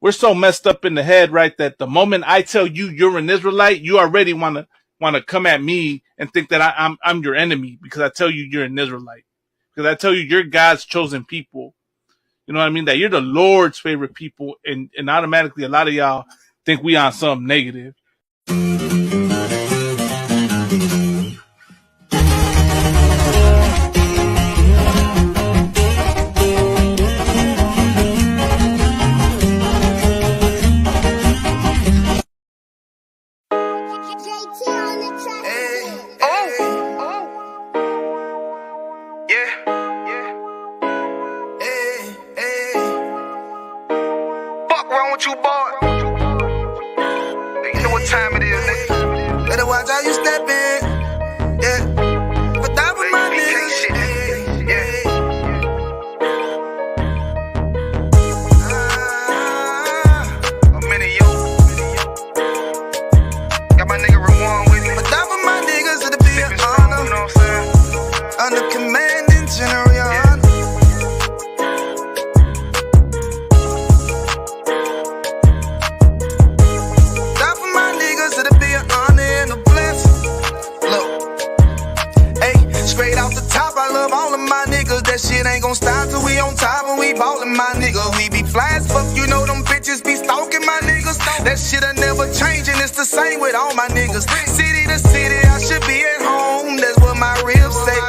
we're so messed up in the head, right, that the moment I tell you you're an Israelite, you already want to come at me and think that I'm your enemy because I tell you you're an Israelite. Because I tell you you're God's chosen people. You know what I mean? That you're the Lord's favorite people, and automatically a lot of y'all think we on something negative. You boy, you know what time it is, nigga. Better watch how you step in, yeah. But that was my nigga, yeah. I'm in you. Got my nigga Rawan with me. But that was my niggas, it'll be an honor. You know what I'm saying? Under commanding General. That shit ain't gon' stop till we on top and we ballin', my nigga. We be fly as fuck, you know them bitches be stalking my niggas. That shit'll never change and it's the same with all my niggas. City to city, I should be at home, that's what my ribs say.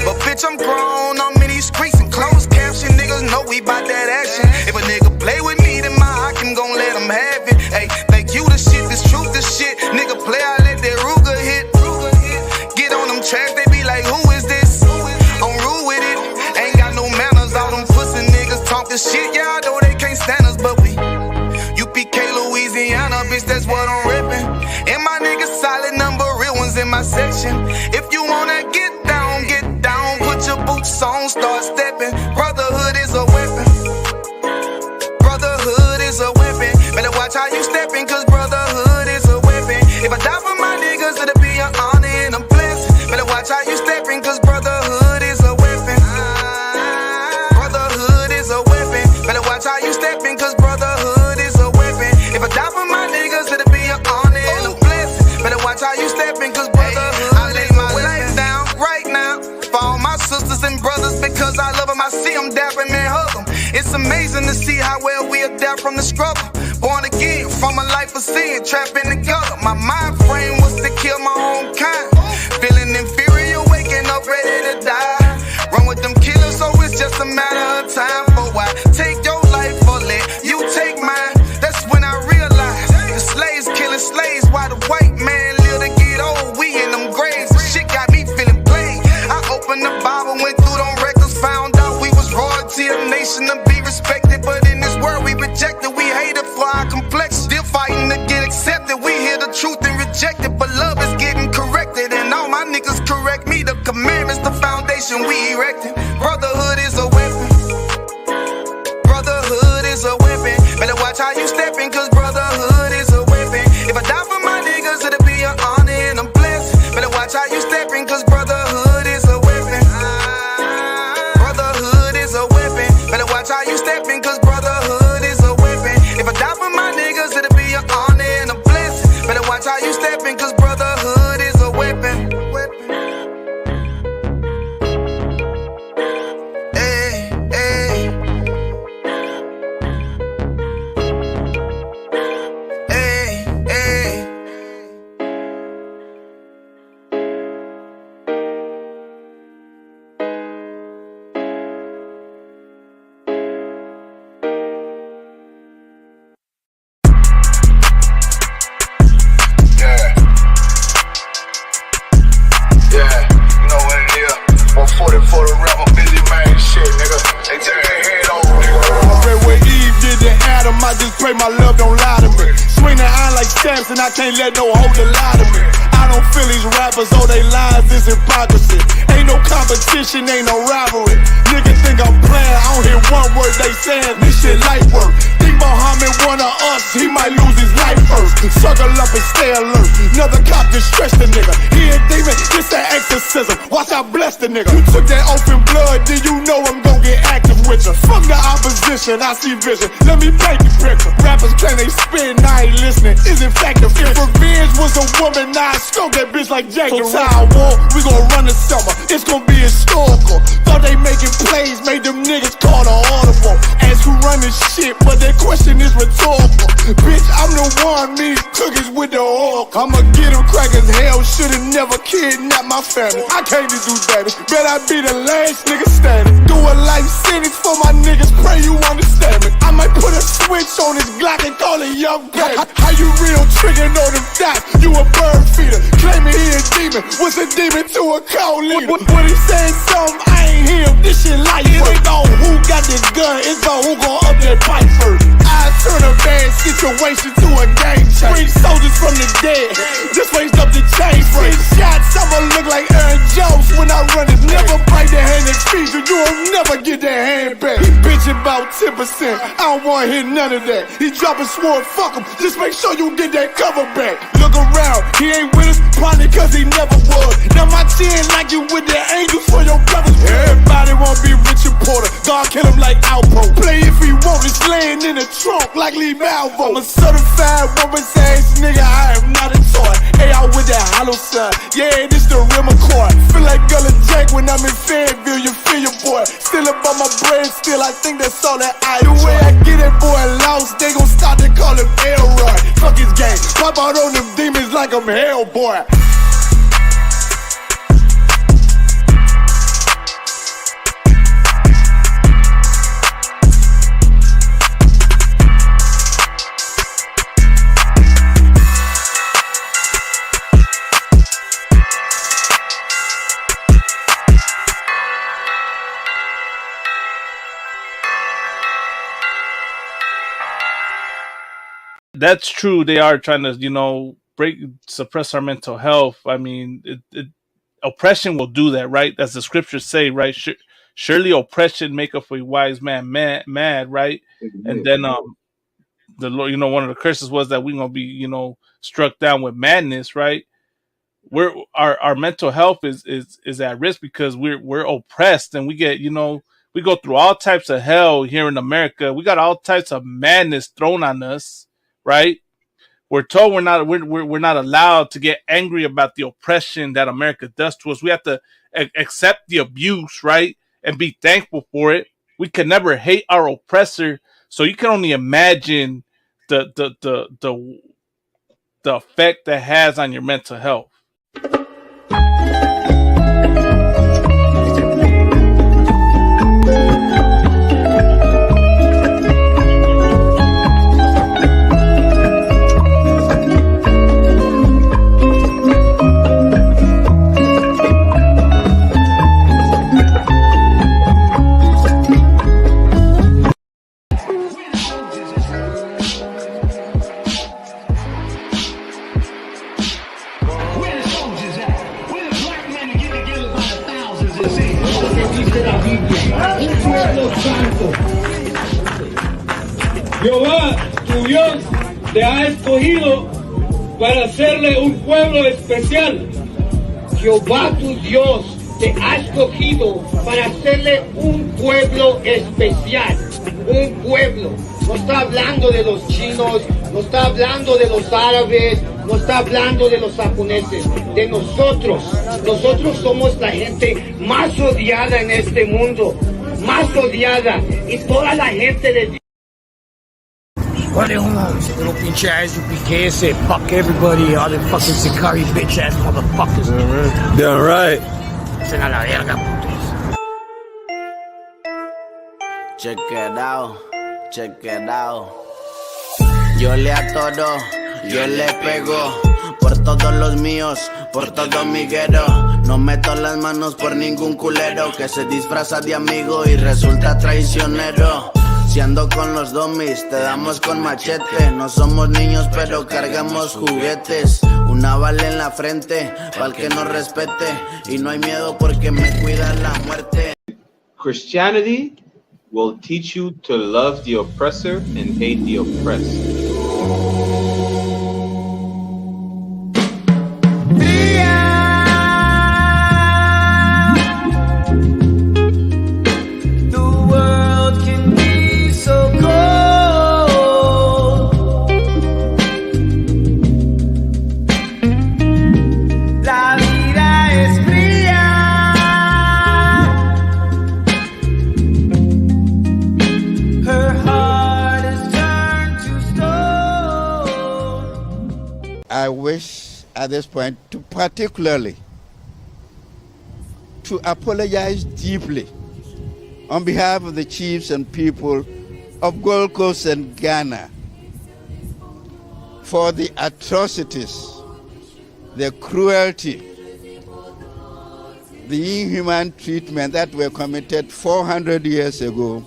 But bitch, I'm grown, I'm in these streets and closed caption. Niggas know we bout that action. If a nigga play with me, then my Hakim gon' let him have it. Hey, think you the shit, this truth the shit. Nigga play, I let that Ruger hit. Get on them tracks, they be like, who is this? I'm rude with it. Ain't got no manners, all them pussy niggas talkin' shit. Yeah, I know they can't stand us, but we UPK, Louisiana, bitch, that's what I'm reppin'. And my niggas solid number, real ones in my section. If you wanna get down, put your boots on, start steppin'. Brotherhood is a weapon. Brotherhood is a weapon. Better watch how you steppin', cause brotherhood is a weapon. If I die for my niggas, it'll be an honor and a blessing. Better watch how you steppin', cause brotherhood is a weapon. Brotherhood is a weapon. Better watch how you steppin', cause brotherhood is a weapon. If I die for my niggas, it'll be an honor and a blessing. Better watch how you steppin', cause brotherhood I lay my life down right now for all my sisters and brothers, because I love them, I see them dapping and hug them. It's amazing to see how well we adapt from the struggle. Born again from a life of sin, trapping together. My mind frame was to kill my own kind. Feeling inferior, waking up ready to die. Run with them killers, so it's just a matter of time. For why take your life or let you take mine? That's when I realized the slaves killing slaves while the white man live to get old. We in them graves, the shit got me feeling played. I opened the Bible, went through them records, found out we was royalty, a nation to be respected. But in this world we rejected, we hated for our complexion. Still fighting to get accepted, we hear the truth and reject it. But love is getting corrected, and all my niggas correct me. The commandments, the foundation we erected. Brotherhood is a weapon. Brotherhood is a weapon. Better watch how you steppin', cause brotherhood is a weapon. If I die for my niggas, it'll be an honor and a blessing. Better watch how you steppin', cause brotherhood is a weapon. Brotherhood is a weapon. Better watch how you steppin', cause brotherhood is a weapon. If I die for my niggas, it'll be an honor and a blessing. Better watch how you steppin', cause brotherhood is a weapon. My love don't lie to me. Swing the iron like Samson, I can't let no holder lie to me. I don't feel these rappers, all they lies is hypocrisy. Ain't no competition, ain't no rivalry. Niggas think I'm playing, I don't hear one word they saying. This shit light work. Think Muhammad one of us, he might lose his life first. Circle up and stay alert. Another cop just stretch the nigga. He ain't demon, this an exorcism. Watch I bless the nigga. You took that open blood, then you know I'm gon' get active. with you. Fuck the opposition, I see vision. Let me paint the picture. Rappers claim they spit and I ain't listening. Is in fact the fear. If revenge was a woman, now I stroke that bitch like Jack the Ripper. War, we gon' run the summer. It's gon' be historical. Thought they making plays, made them niggas call the audible. Ask who run this shit, but that question is rhetorical. Bitch, I'm the one, me cookies with the oil. I'ma get them crackers, hell should've never kidnapped my family. I can't just do that. Bet I be the last nigga standing. Do a life sentence for my niggas, pray you understand me. I might put a switch on this Glock and call it young baby. How you real trigger know them dots? You a bird feeder, claiming he a demon. What's a demon to a cold leader? What he saying something, I ain't hear him. This shit life work on. Who got this gun? It's about who gon' up that pipe first. I turn a bad situation to a game changer. Bring soldiers from the dead, just raised up the chain frame. Shots, I'ma look like Aaron Jones when I run it. Never bite the hand that feeds you, you'll never get that hand back. He bitchin' about 10%, I don't wanna hear none of that. He dropping sword, fuck him, just make sure you get that cover back. Look around, he ain't with us, probably cause he never was. Now my chin like you with the angels for your brothers. Everybody wanna be Richard Porter, God kill him like Alpo. Play if he want, it's laying in the trunk like Lee Malvo. I'm a certified woman's ass nigga, I am not a toy. Hey, out with that hollow son, yeah, this the real McCoy. Feel like Gullah Jack when I'm in Fayetteville, you feel your boy. Still about my bread, still I think that's all that I do. The way I get that boy lost, they gon' start to call him Elroy. Fuck his game, pop out on them demons like I'm Hellboy. That's true. They are trying to, suppress our mental health. I mean, oppression will do that, right? As the scriptures say, right? Surely oppression maketh a wise man mad, right? And then the Lord, one of the curses was that we're gonna be, struck down with madness, right? Our mental health is at risk because we're oppressed, and we get, we go through all types of hell here in America. We got all types of madness thrown on us. Right, we're told we're not allowed to get angry about the oppression that America does to us. We have to accept the abuse, right, and be thankful for it. We can never hate our oppressor. So you can only imagine the effect that has on your mental health. Jehová, tu Dios, te ha escogido para hacerle un pueblo especial. Jehová, tu Dios, te ha escogido para hacerle un pueblo especial. Un pueblo. No está hablando de los chinos, no está hablando de los árabes, no está hablando de los japoneses, de nosotros. Nosotros somos la gente más odiada en este mundo, más odiada. Y toda la gente de Dios. What the hell, little bitch ass, you PK ese, fuck everybody, all the fucking Sicari bitch ass motherfuckers. Damn right. Hacen a la verga, putos. Check it out, check it out. Yo le a todo, yo le pego. Por todos los míos, por todo mi guero. No meto las manos por ningún culero que se disfraza de amigo y resulta traicionero. Si ando con los dummies, te damos con machete. No somos niños pero cargamos juguetes. Una bala en la frente, pa'l que nos respete. Y no hay miedo porque me cuida la muerte. Christianity will teach you to love the oppressor and hate the oppressed. The world I wish at this point to particularly to apologize deeply on behalf of the chiefs and people of Gold Coast and Ghana for the atrocities, the cruelty, the inhuman treatment that were committed 400 years ago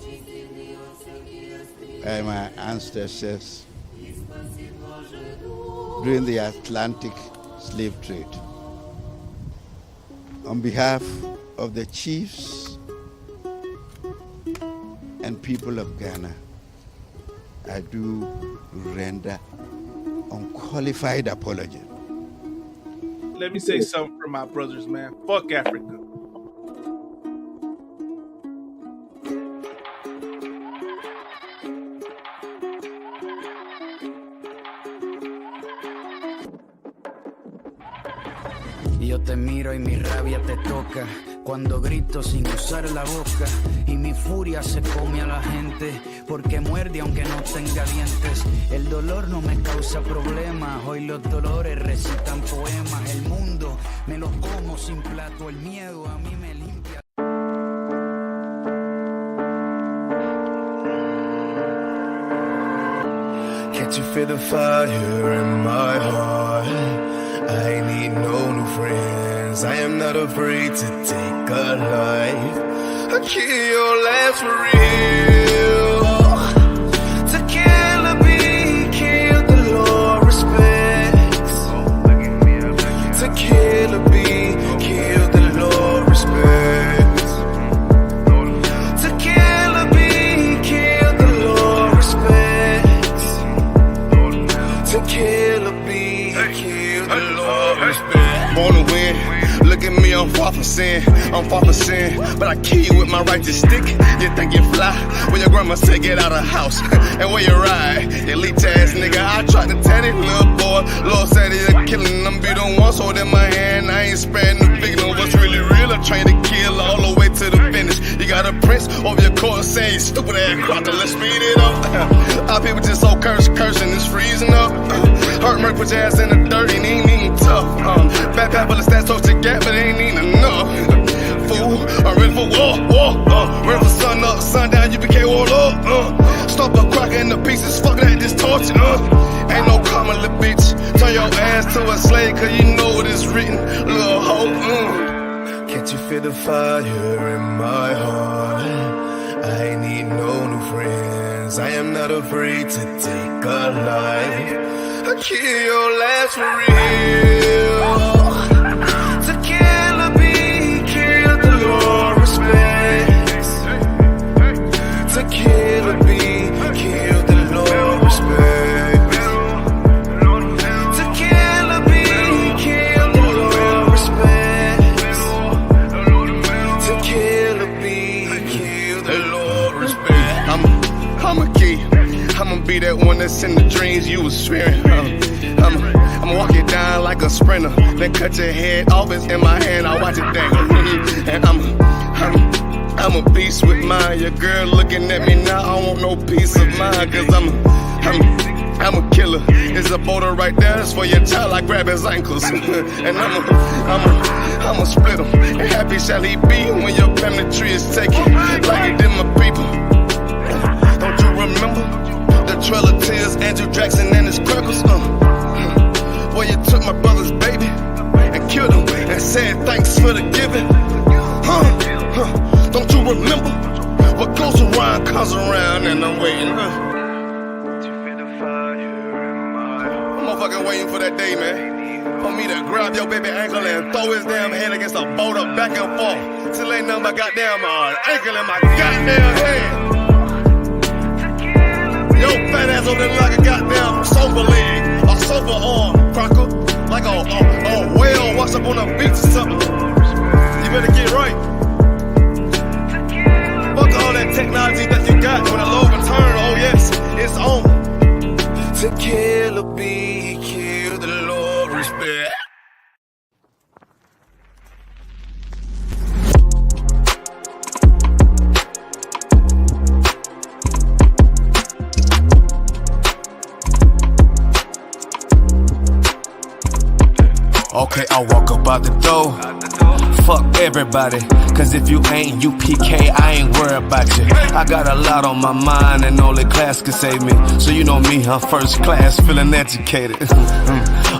by my ancestors during the Atlantic slave trade. On behalf of the chiefs and people of Ghana, I do render unqualified apology. Let me say something for my brothers, man. Fuck Africa. Yo te miro y mi rabia te toca cuando grito sin usar la boca y mi furia se come a la gente porque muerde aunque no tenga dientes. El dolor no me causa problemas, hoy los dolores recitan poemas. El mundo me lo como sin plato, el miedo a mí me limpia. Can't you feel the fire in my heart? I need no new friends. I am not afraid to take a life. I'll kill your life for real. To kill or be killed, the Lord respects. To kill or be killed, the Lord respects. To kill or be killed, the Lord respects. To kill or be killed, the Lord respects. Born to win. Look at me, I'm far from sin, but I kill you with my righteous stick. You think you fly? When your grandma said get out of the house, and where you ride? You leech ass nigga, I tried to tell it, little boy. Lord said you're killing them, be the one, so in my hand, I ain't sparing the big no. What's really real? I'm trying to kill all the way to the finish. You got a prince over your court saying, stupid ass crocker, let's speed it up. Our people just so cursing, it's freezing up. Hurt Merc, put your ass in the dirt, and ain't even tough. Backpack full of stats, so together, but ain't even enough. Fool, I'm ready for war. Ready for sun up, sundown, you became war up. Stop a cracker in the pieces, fuck that, this torture. Ain't no karma, little bitch. Turn your ass to a slave, cause you know what is written, little hoe. Can't you feel the fire in my heart? I need no new friends. I am not afraid to take a life. I'll kill your life for real. To kill or be killed, the Lord respects. To kill or be killed, the Lord respects. To kill or be killed, the Lord respects. To kill or be killed, the Lord respects. I'm a key. I'ma be that one that's in the dreams you was fearing. I'ma walk it down like a sprinter, then cut your head off. It's in my hand, I watch it dangle. And I'm a beast with mine. Your girl looking at me now, I want no peace of mind, cause I'm a killer. There's a boulder right there, it's for your child, I grab his ankles. And I'ma split him, and happy shall he be when your family tree is taken, like it did my people. Don't you remember the Trail of Tears, Andrew Jackson and his crackers? Boy, you took my brother's baby and killed him and said thanks for the giving. Don't you remember what goes around comes around, and I'm waiting. I'm motherfucking waiting for that day, man. For me to grab your baby ankle and throw his damn head against a boulder back and forth till ain't nothing but goddamn ankle in my goddamn hand. Yo, fat ass over there like a goddamn sofa leg or sofa arm, crocker, like a whale washed up on a beach or something. You better get right. Fuck all that technology that you got when a low return, oh yes, it's on. To kill or be killed, the Lord respect. Okay, I'll walk up out the door. Fuck everybody, cause if you ain't UPK, I ain't worried about you. I got a lot on my mind and only class can save me. So you know me, I'm first class, feeling educated.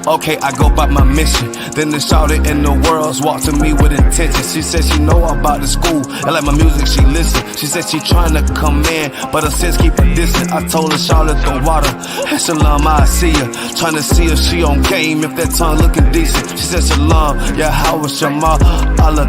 Okay, I go by my mission. Then the shawty in the world's walk to me with intention. She said she know about the school, and like my music, she listen. She said she trying to come in, but her sis keep her distant. I told her Charlotte the water, and Shalom, I see her. Trying to see if she on game, if that tongue looking decent. She said Shalom, yeah, how was Shema, Allah,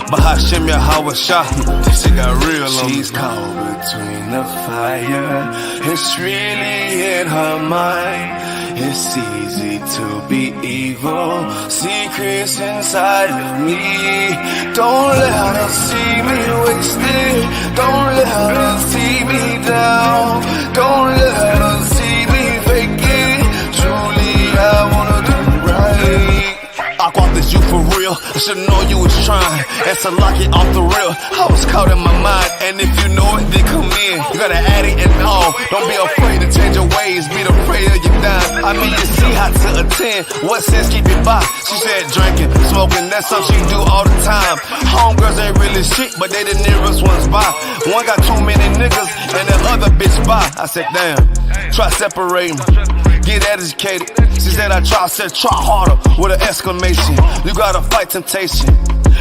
Bahashim, yeah, how was Shah. This shit got real on me. She's caught between the fire, it's really in her mind. It's easy to be evil, secrets inside of me. Don't let her see me wasted, don't let her see me down, don't let her see me fake it. Truly I wanna do right. I caught this you for real, I should've known you was trying. And to lock it off the real, I was caught in my mind. And if you know it, then come in. You gotta add it and all, don't be afraid to change your ways, be afraid of your dime. I mean, you see how to attend, what sense keep it by? She said drinking, smoking, that's something she do all the time. Homegirls ain't really shit, but they the nearest ones by. One got too many niggas, and the other bitch by. I said damn, try separating, get educated. She said I said try harder, with an exclamation. You gotta fight temptation,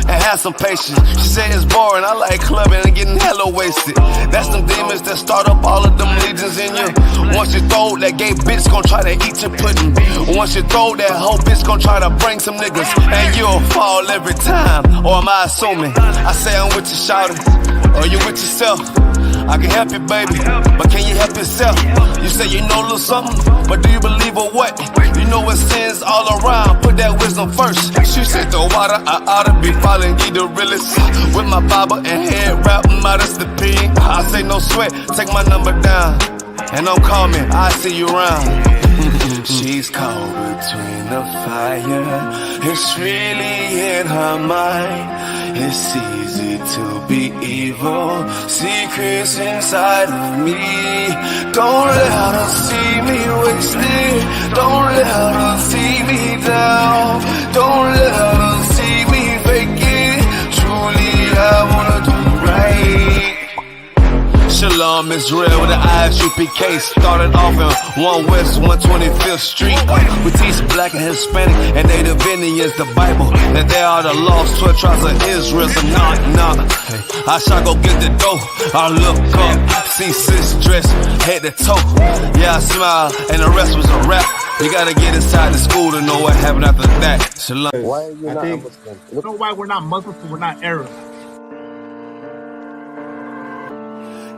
and have some patience. She said it's boring, I like clubbing and getting hella wasted. That's them demons that start up all of them legions in you. Once you throw, that gay bitch gon' try to eat your pudding. Once you throw, that whole bitch gon' try to bring some niggas, and you'll fall every time. Or am I assuming? I say I'm with you, shouting, or you with yourself? I can help you, baby, but can you help yourself? You say you know a little something, but do you believe or what? You know what sins all around, put that wisdom first. She said the water, I oughta be following you the realest. With my Bible and head wrap, modest the P. I say no sweat, take my number down, and don't call me, I see you around. She's caught between the fire, it's really in her mind. It's easy to be evil, secrets inside of me. Don't let her see me wasted, don't let her see me down, don't let her see me fake it. Truly I wanna do right. Shalom Israel with the ISUPK. Started off in 1 West 125th Street. We teach black and Hispanic and Native Indians the Bible, and they are the lost 12 tribes of Israel. So nah, I shall go get the dough. I look up, see sis dressed head to toe. Yeah, I smile, and the rest was a rap. You gotta get inside the school to know what happened after that. Shalom. Why are you not Muslim? You know why we're not Muslims? Because we're not Arabs.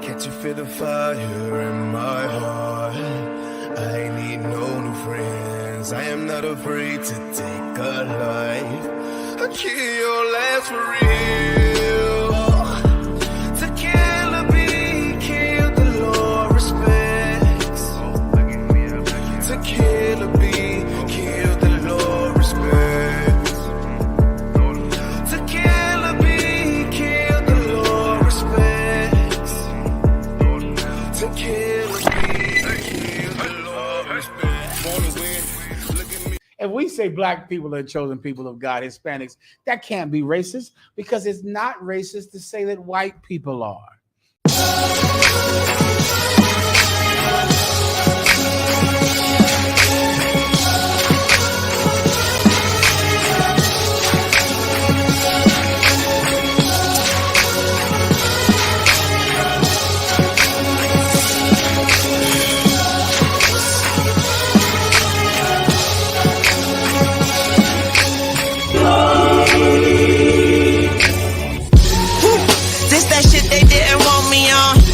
Can't you feel the fire in my heart? I need no new friends. I am not afraid to take a life. I'll kill your last for real. To kill or be killed, the Lord respects. To kill or be killed, the Lord respects. To kill or be killed, the Lord respects. If we say black people are chosen people of God, Hispanics, that can't be racist, because it's not racist to say that white people are.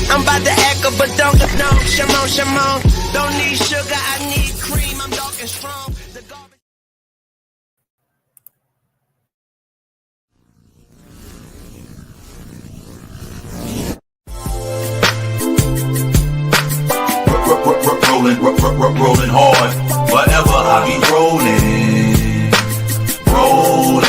I'm about to echo, but don't no, Shimon. Don't need sugar, I need cream. I'm dark and strong. The garbage. Rolling hard, whatever I be rolling hard.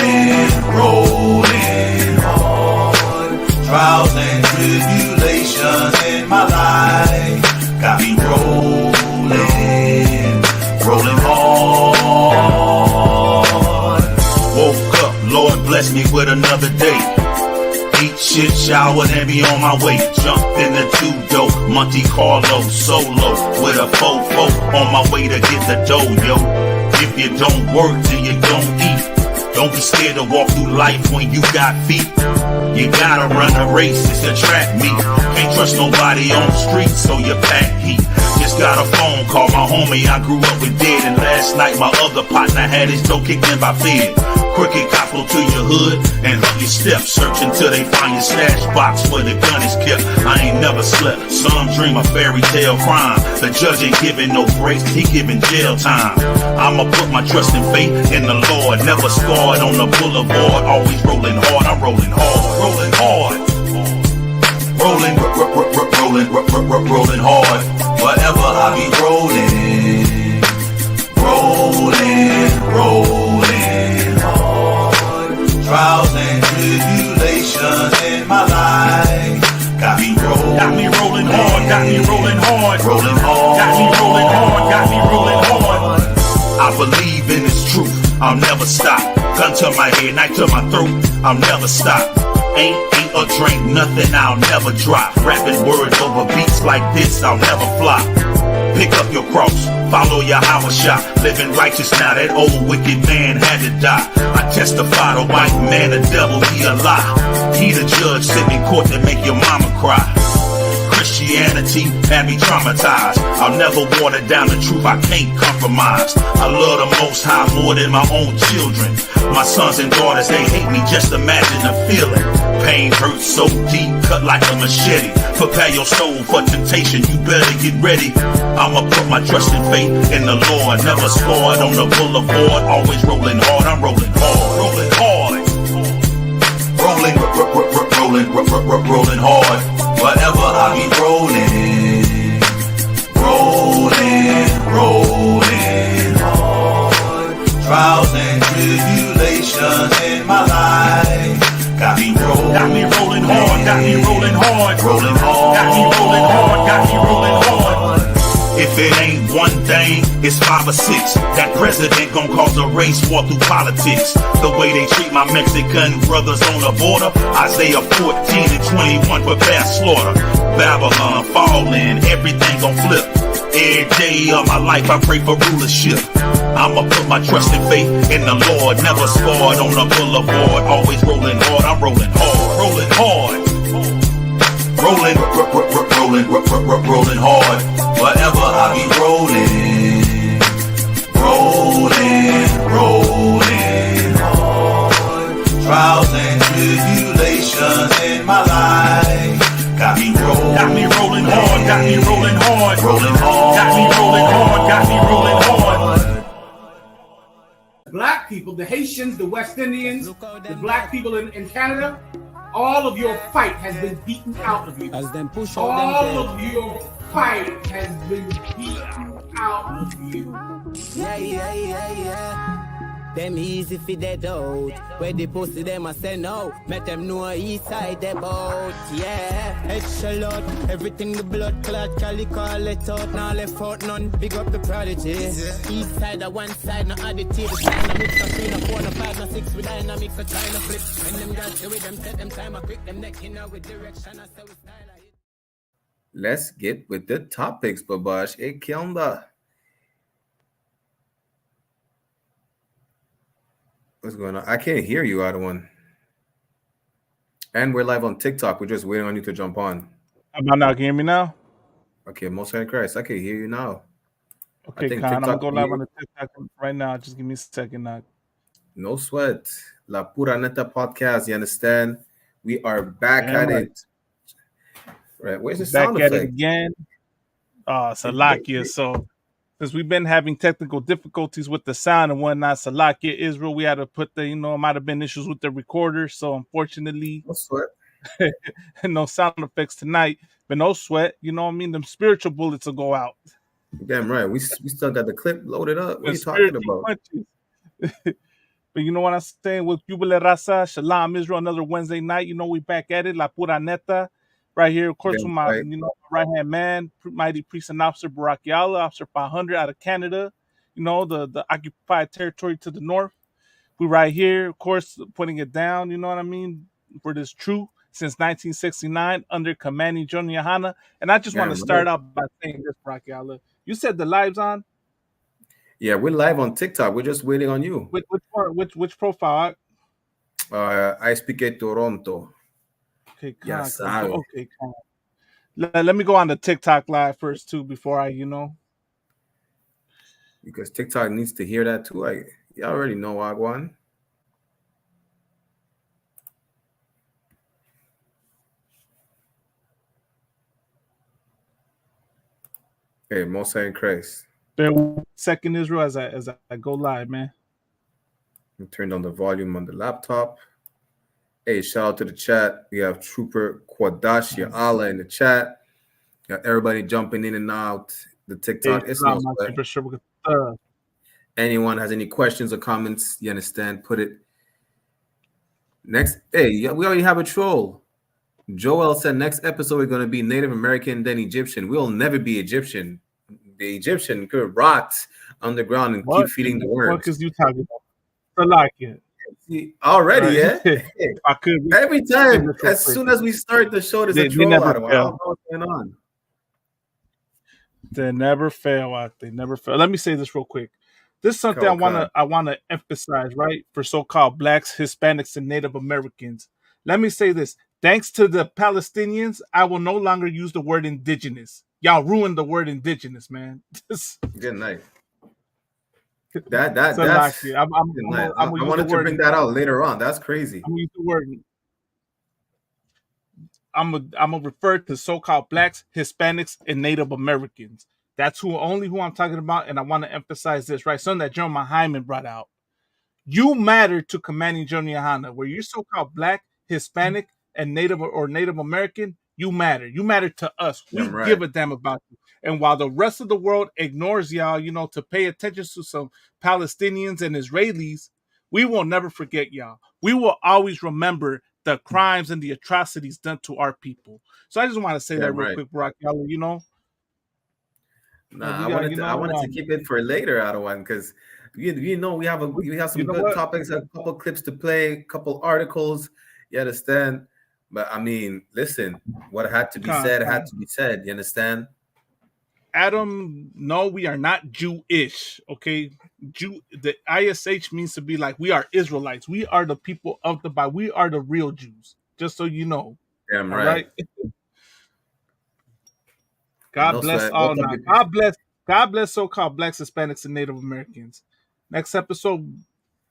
Trials and tribulations in my life got me rolling hard. showered and be on my way. Jumped in the two-door, Monte Carlo, solo, with a fofo, on my way to get the dough, yo. If you don't work, then you don't eat. Don't be scared to walk through life when you got feet. You gotta run a race, it's a track meet. Can't trust nobody on the street, so you pack heat. Just got a phone call, my homie I grew up with dead. And last night my other partner had his dough kicked in by Fed. Crooked cops go to your hood and hug your steps. Searching till they find your stash box where the gun is kept. I ain't never slept, some dream a fairy tale crime. The judge ain't giving no breaks, he giving jail time. I'ma put my trust and faith in the Lord. Never scarred on the boulevard, always rolling hard. I'm rolling hard, rolling hard. Rolling hard. Forever I be rolling. Rolling hard. Trials and tribulations in my life got me rolling hard, got me rolling hard, rolling hard, got me rolling hard, got me rolling hard. I believe in this truth, I'll never stop. Gun to my head, knife to my throat, I'll never stop. Ain't or drink nothing, I'll never drop. Rapping words over beats like this, I'll never flop. Pick up your cross, follow your hour shot. Living righteous now, that old wicked man had to die. I testify the white man, the devil, he a lie. He the judge sitting in court that make your mama cry. Christianity had me traumatized. I'll never water down the truth, I can't compromise. I love the Most High more than my own children. My sons and daughters, they hate me, just imagine the feeling. Pain hurts so deep, cut like a machete. Prepare your soul for temptation, you better get ready. I'ma put my trust and faith in the Lord. Never scored on the boulevard, always rolling hard. I'm rolling hard, rolling hard. Rolling hard. Forever I be rolling hard. Trials and tribulations in my life got me rolling hard, got me rolling hard, rolling hard, got me rolling hard, got me rolling hard. If it ain't one thing, it's 5 or 6. That president gon' cause a race war through politics. The way they treat my Mexican brothers on the border. Isaiah 14 and 21 prepare slaughter. Babylon falling, everything gon' flip. Every day of my life I pray for rulership. I'ma put my trust and faith in the Lord. Never scored on the boulevard, always rolling hard. I'm rolling hard, rolling hard. Rolling hard. Forever I be rolling hard. Trials and tribulations in my life got me rolling hard, got me rolling hard, rolling hard, got me rolling hard, got me rolling hard. Black people, the Haitians, the West Indians, the black people in Canada, all of your fight has been beaten out of you. As them push all out of your fight has been beaten out of you. Yeah. Them easy fi dead out. Where the pussy them a say no. Make them know east side they bout. Yeah. Echelon. Everything the blood clot. Calico let out. Now left out none. Big up the prodigy. East side a one side. No additive. Dynamics a 3, no 4, no 5, no 6. With dynamics a try no flip. When them guys do it them set them time a quick. Them neck in with direction. I say we style it. Let's get with the topics, Babash. Hey, Kilda. What's going on? I can't hear you, other one. And we're live on TikTok. We're just waiting on you to jump on. How about now? Can you hear me now? Okay, most high Christ. I can hear you now. Okay, Khan, I'm gonna go live on the TikTok right now. Just give me a second now. No sweat. La Pura Neta podcast. You understand? We are back at it. Right. Where's the sound effect? Back at it again. Salakia. So since we've been having technical difficulties with the sound and whatnot, Salakia Israel, we had to put the, it might have been issues with the recorder. So unfortunately, no sweat. No sound effects tonight, but no sweat. You know what I mean? Them spiritual bullets will go out. Damn right. We still got the clip loaded up. What are you talking about? But you know what I'm saying? With Jubile Raza, Shalom Israel, another Wednesday night. We back at it. La Pura Neta. Right here, of course, with my right-hand man, mighty priest and officer Barak Yala, Officer 500 out of Canada, the occupied territory to the north. We right here, of course, putting it down, you know what I mean, for this true since 1969 under commanding Johnny Hanna. And I just want to start out by saying this, Rocky Allah. You said the live's on? Yeah, we're live on TikTok. We're just waiting on you. Which profile? I speak at Toronto. Okay, yes, okay. Let me go on the TikTok live first too before I, because TikTok needs to hear that too. You already know Wagwan. Hey, Mosa and Christ. Second Israel as I go live, man. I turned on the volume on the laptop. Hey, shout out to the chat. We have Trooper Kwadashi Allah in the chat. Got everybody jumping in and out. The TikTok. Hey, it's no sweat. Anyone has any questions or comments, you understand, put it. Next, hey, we already have a troll. Joel said next episode we're going to be Native American, then Egyptian. We'll never be Egyptian. The Egyptian could rot underground and keep feeding the worms. What is you talking about? I like it. Already, yeah? I could. Every time, as soon as we start the show, there's a troll out of it. I don't know what's going on. They never fail. They never fail. Let me say this real quick. This is something I wanna emphasize, right? For so-called blacks, Hispanics, and Native Americans. Let me say this. Thanks to the Palestinians, I will no longer use the word indigenous. Y'all ruined the word indigenous, man. Good night. That's I wanted to bring that out later on. That's crazy. I'm gonna use the word. I'm gonna refer to so-called blacks, Hispanics, and Native Americans. That's who I'm talking about, and I want to emphasize this, right? Something that Jeremiah Hyman brought out. You matter to commanding Johnny Hanna. Where you're so-called black, Hispanic, and Native American, you matter. You matter to us. We give a damn about you. And while the rest of the world ignores y'all, to pay attention to some Palestinians and Israelis, we will never forget y'all. We will always remember the crimes and the atrocities done to our people. So I just want to say that real quick, Brock. Y'all, I wanted to keep it for later, Adawan, because we have some good topics, a couple clips to play, a couple articles. You understand? But I mean, listen, what had to be said had to be said. You understand? Adam, no, we are not Jewish. Okay, the ISH means to be like we are Israelites. We are the people of the Bible. We are the real Jews. Just so you know. Damn right. God bless all now. God bless so-called blacks, Hispanics, and Native Americans. Next episode,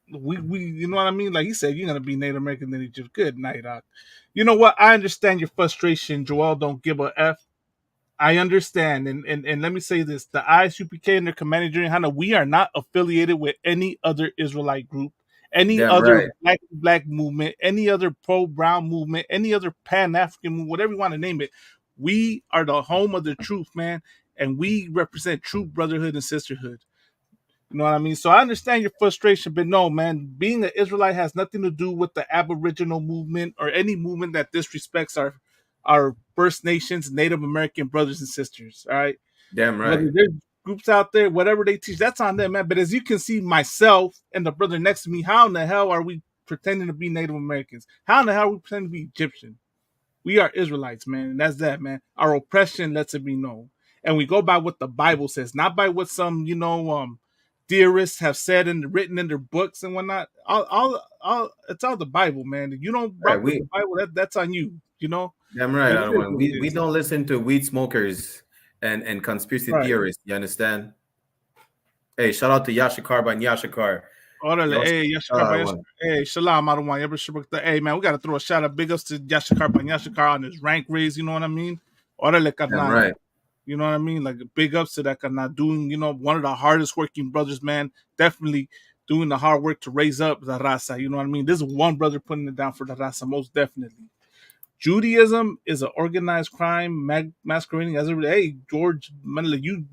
we you know what I mean? Like he said, you're gonna be Native American, then Egypt. Good night, Doc. You know what? I understand your frustration, Joel. Don't give a F. I understand, and let me say this: the ISUPK and their commanding General Hanna, we are not affiliated with any other Israelite group, any other black movement, any other pro-brown movement, any other Pan-African movement, whatever you want to name it. We are the home of the truth, man, and we represent true brotherhood and sisterhood. You know what I mean? So I understand your frustration, but no, man, being an Israelite has nothing to do with the Aboriginal movement or any movement that disrespects our First Nations, Native American brothers and sisters. All right? Damn right. Whether there's groups out there, whatever they teach, that's on them, man. But as you can see, myself and the brother next to me, how in the hell are we pretending to be Native Americans? How in the hell are we pretending to be Egyptian? We are Israelites, man. And that's that, man. Our oppression lets it be known. And we go by what the Bible says, not by what some, theorists have said and written in their books and whatnot. It's all the Bible, man. You don't rock with the Bible, that's on you, Damn right. We don't listen to weed smokers and conspiracy theorists. You understand? Hey, shout out to Yashikar by Yashikar. Hey, Yashikar. Hey, Shalom, hey, man, we got to throw a shout out. Big ups to Yashikar by Yashikar on his rank raise. You know what I mean? Damn right. You know what I mean? Like big ups to that guy doing, one of the hardest working brothers, man. Definitely doing the hard work to raise up the RAZA. You know what I mean? This is one brother putting it down for the RAZA, most definitely. Judaism is an organized crime masquerading as a hey, George, you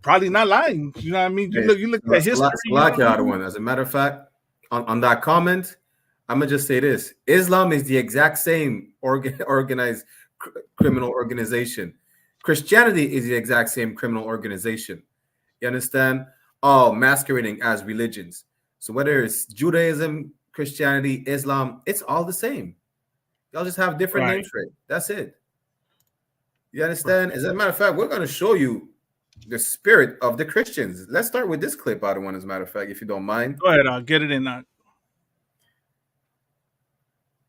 probably not lying. You know what I mean? You look at history. As a matter of fact, on that comment, I'm gonna just say this: Islam is the exact same organized criminal organization. Christianity is the exact same criminal organization. You understand? All masquerading as religions. So whether it's Judaism, Christianity, Islam, it's all the same. Y'all just have different Right. names for it. That's it. You understand? As a matter of fact, we're going to show you the spirit of the Christians. Let's start with this clip out of one, as a matter of fact, if you don't mind. Go ahead, I'll get it in.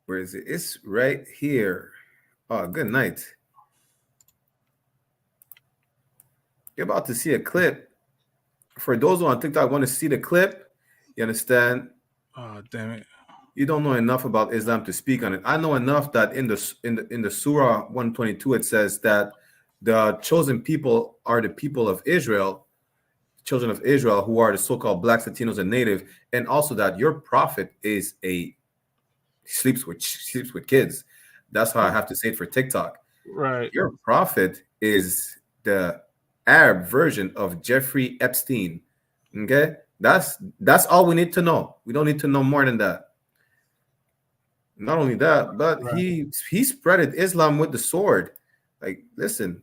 Where is it? It's right here. Oh, good night. You're about to see a clip. For those who on TikTok want to see the clip, you understand? Oh, damn it. You don't know enough about Islam to speak on it. I know enough that in the Surah 122 it says that the chosen people are the people of Israel, children of Israel, who are the so-called blacks, Latinos, and native, and also that your prophet is sleeps with kids. That's how I have to say it for TikTok. Right. Your prophet is the Arab version of Jeffrey Epstein. Okay, that's all we need to know. We don't need to know more than that. Not only that, but he spreaded Islam with the sword. Like, listen,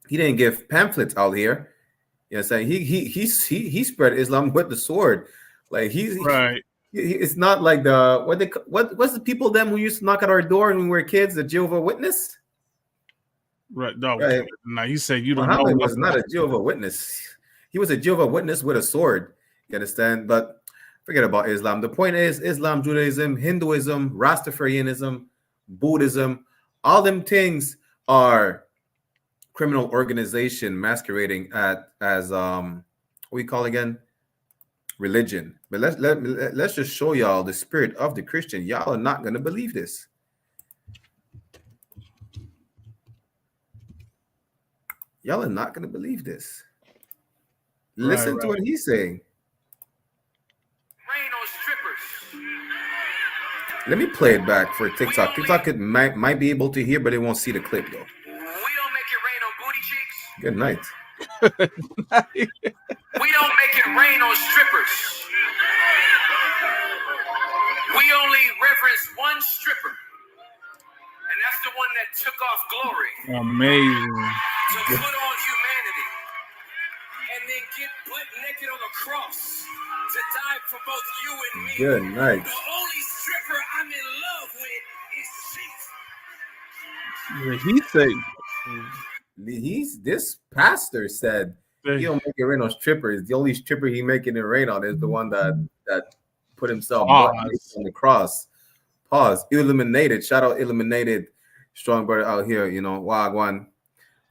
he didn't give pamphlets out here. You know what I'm saying? He spread Islam with the sword. Like right. It's not like what's the people them who used to knock at our door when we were kids, the Jehovah's Witness? Right. No, right. Now you say you don't Muhammad know. Was not a Jehovah's Witness. He was a Jehovah's Witness with a sword. You understand? But forget about Islam. The point is Islam, Judaism, Hinduism, Rastafarianism, Buddhism, all them things are criminal organization masquerading as what we call again? Religion. But let's just show y'all the spirit of the Christian. Y'all are not going to believe this. Y'all are not going to believe this. Listen to what he's saying. Let me play it back for TikTok. TikTok might be able to hear, but they won't see the clip though. We don't make it rain on booty cheeks. Good night. We don't make it rain on strippers. We only reverence one stripper, and that's the one that took off glory. Amazing. To put on humanity, and then get butt naked on the cross to die for both you and me. Good night. The only stripper I'm in love with is Jesus. This pastor said he don't make it rain on strippers. The only stripper he making it rain on is the one that put himself on the cross. Pause. Illuminated. Shout out Illuminated. Strong brother out here. You know, Wagwan.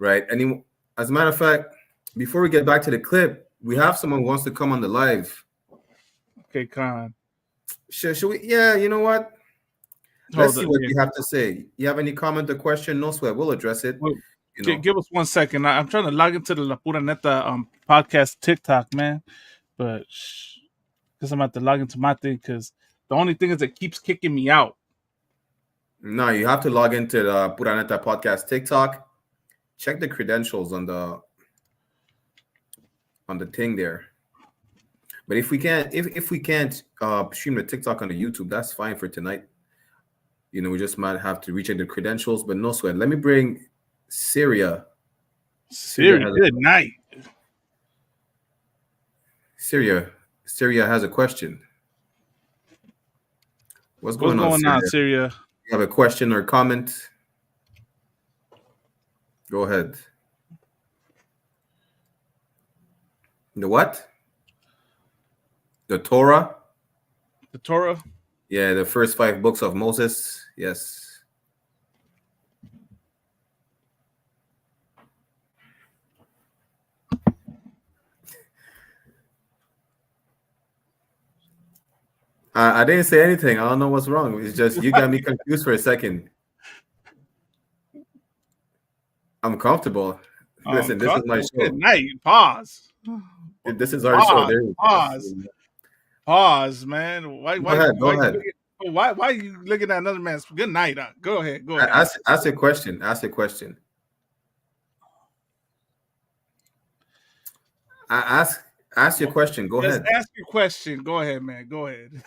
Right. And as a matter of fact, before we get back to the clip, we have someone who wants to come on the live. Okay, Khan. Should we? Yeah, you know what? Let's see what you have to say. You have any comment or question? No sweat. We'll address it. Well, give us 1 second. I'm trying to log into the La Pura Neta podcast TikTok, man. But because I'm about to log into my thing, because the only thing is it keeps kicking me out. No, you have to log into the Pura Neta podcast TikTok. Check the credentials on the thing there. But if we can't stream the TikTok on the YouTube, that's fine for tonight. You know, we just might have to recheck the credentials, but no sweat. Let me bring Syria. Syria, good night. Syria has a question. What's going on, Syria? You have a question or comment? Go ahead. The what? The Torah? The Torah? Yeah, the first 5 books of Moses. Yes. I didn't say anything. I don't know what's wrong. It's just you got me confused for a second. I'm comfortable. Listen, this is my show. Good night. Pause. This is our show. There Pause, man. Why? Go ahead. Why are you looking at another man's? Good night. Go ahead. Ask a question. Ask a question. Ask your question. Go ahead. Ask your question. Go ahead, man. Go ahead.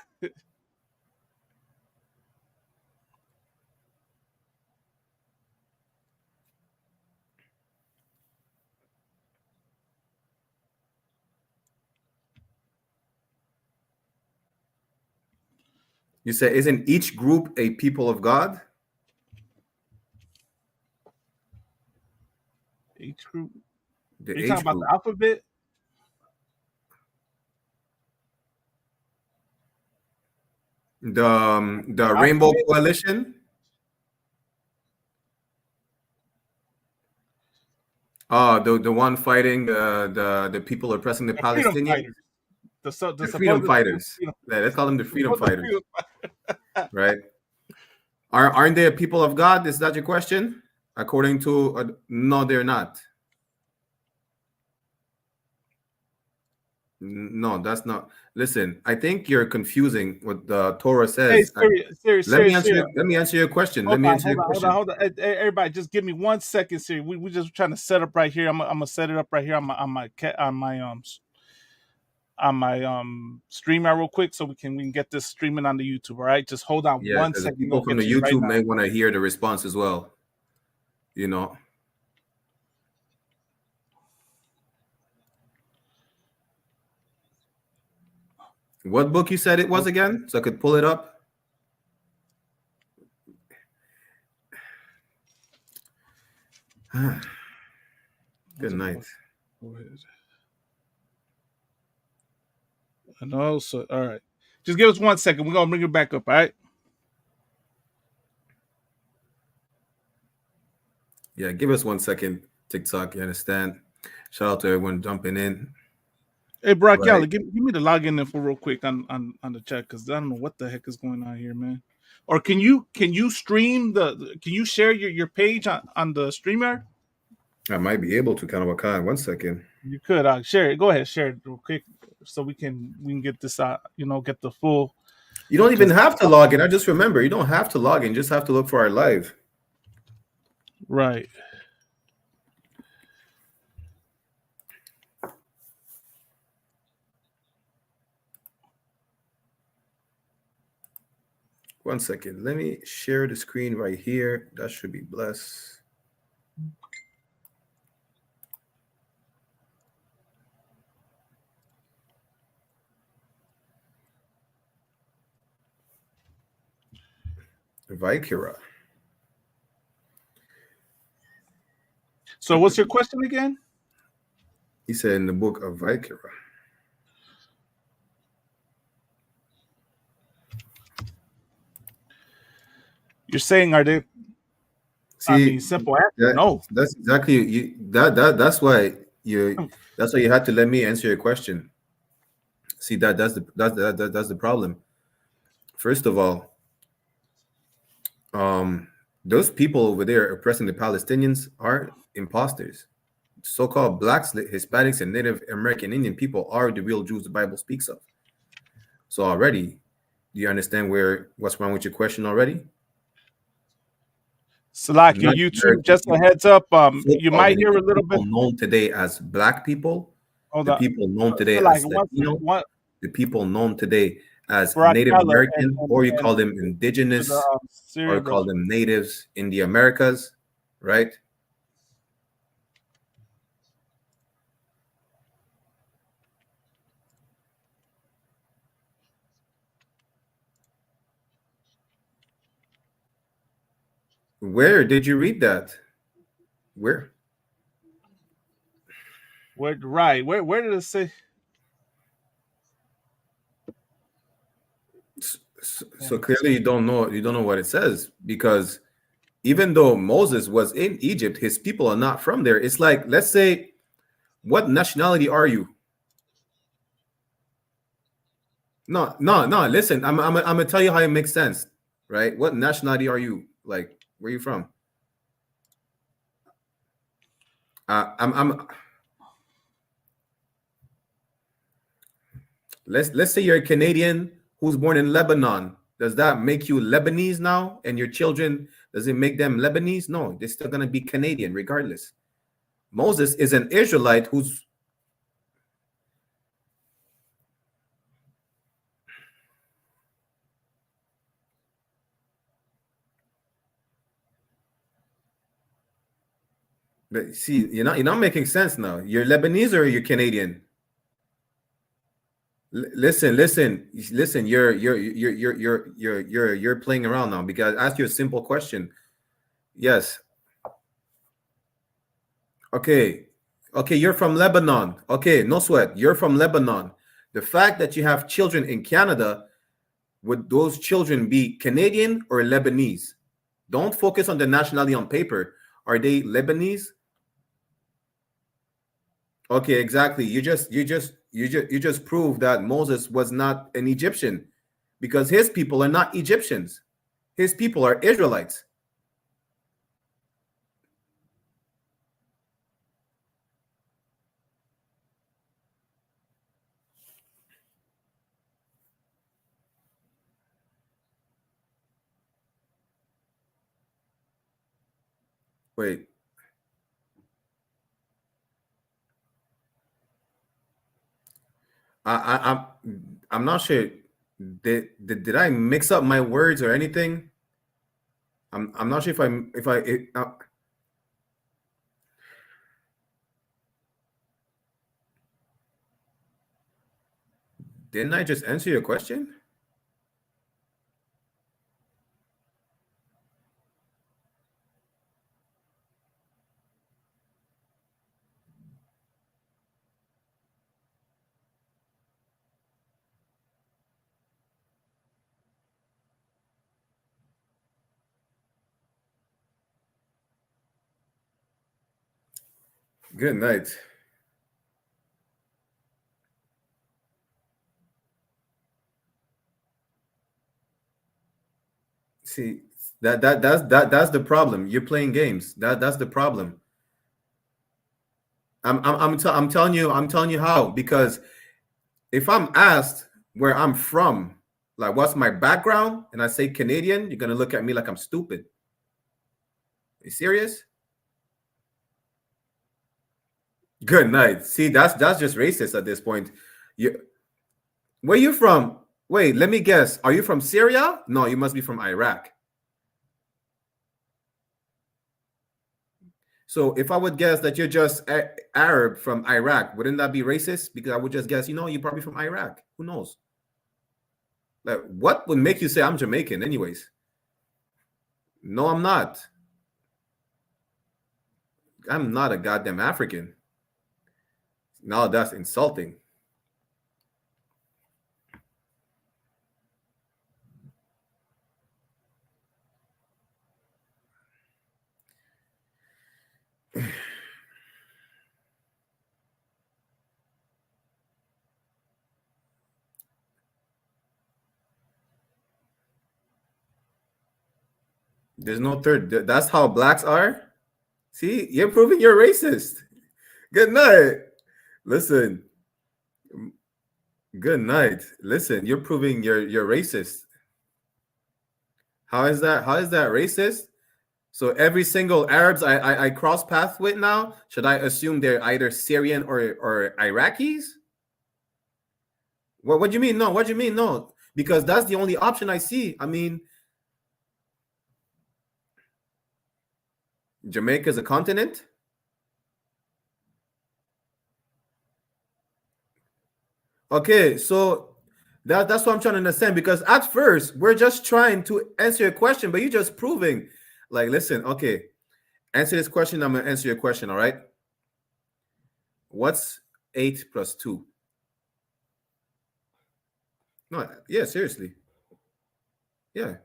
You say, isn't each group a people of God? H group. The Are you H talking about group. the alphabet? The Rainbow Alphabet? Coalition. The one fighting the people oppressing the The freedom Palestinians. fighters. The Freedom supposed fighters. freedom, Yeah, let's call them the freedom supposed fighters, freedom right? Aren't they a people of God? Is that your question? According to no, they're not. No, that's not. Listen, I think you're confusing what the Torah Hey, says. Let me Siri. answer. Let me answer your question. Let Hold me on, answer your question. hold on. Hey, everybody, just give me 1 second, Siri. We just trying to set up right here. I'm gonna set it up right here on my streamer real quick, so we can get this streaming on the YouTube. All right, just hold on Yeah, one because the second. We're people gonna from get the to you right YouTube now. may want to hear the response as well. You know. What book you said it was again, so I could pull it up? Good night. Go ahead. I know. So, all right. Just give us 1 second. We're gonna bring it back up. All right. Yeah, give us 1 second, TikTok. You understand? Shout out to everyone jumping in. Hey, Brock Right. Yalla, give me the login info real quick on the chat, because I don't know what the heck is going on here, man. Or can you stream can you share your page on the streamer? I might be able to kind of 1 second. You could share it. Go ahead, share it real quick, so we can get this out. Get the full. You don't even have to log in. I just remember you don't have to log in. You just have to look for our live. Right. One second. Let me share the screen right here. That should be blessed. Vikira. So what's your question again? He said in the book of Vikira. You're saying, are they? See, simple answer. No. That's exactly that's why you had to let me answer your question. See, that's the problem. First of all, those people over there oppressing the Palestinians are imposters. So-called blacks, Hispanics, and Native American Indian people are the real Jews the Bible speaks of. So already, do you understand what's wrong with your question already? Salaki, YouTube, just a heads up. You might hear a little bit known today as black people. People known today as Latino. The people known today as Native American, or you call them indigenous, or you call them natives in the Americas, right? Where did you read that? Where? Right. Where did it say? So clearly you don't know what it says, because even though Moses was in Egypt, his people are not from there. It's like, let's say, what nationality are you? No. Listen, I'm gonna tell you how it makes sense, right? What nationality are you? Like, where are you from? Let's say you're a Canadian who's born in Lebanon. Does that make you Lebanese now? And your children, does it make them Lebanese? No, they're still gonna be Canadian regardless. Moses is an Israelite who's But see, you're not making sense now. You're Lebanese or you're Canadian? Listen. You're playing around now, because I asked you a simple question. Yes. Okay. Okay, you're from Lebanon. Okay, no sweat. You're from Lebanon. The fact that you have children in Canada, would those children be Canadian or Lebanese? Don't focus on the nationality on paper. Are they Lebanese? Okay, exactly. You just proved that Moses was not an Egyptian because his people are not Egyptians. His people are Israelites. Wait. I'm not sure. Did I mix up my words or anything? I'm not sure if didn't I just answer your question? Good night. See, that's the problem. You're playing games. That's the problem. I'm telling you how, because if I'm asked where I'm from, like what's my background, and I say Canadian, you're gonna look at me like I'm stupid. Are you serious? Good night. See, that's just racist at this point. You where you from? Wait, let me guess. Are you from Syria? No, you must be from Iraq. So if I would guess that you're just Arab from Iraq, wouldn't that be racist? Because I would just guess, you're probably from Iraq. Who knows? Like, what would make you say I'm Jamaican, anyways? No, I'm not. I'm not a goddamn African. No, that's insulting. There's no third. That's how blacks are. See, you're proving you're racist. Good night. Listen. Good night. Listen, you're proving you're racist. How is that? How is that racist? So every single Arabs I cross paths with now, should I assume they're either Syrian or Iraqis? What do you mean? No, what do you mean? No, because that's the only option I see. I mean, Jamaica's a continent. Okay, so that's what I'm trying to understand, because at first we're just trying to answer your question, but you're just proving, like, listen, okay, answer this question, I'm gonna answer your question, all right? What's 8 plus 2? No, yeah, seriously. Yeah.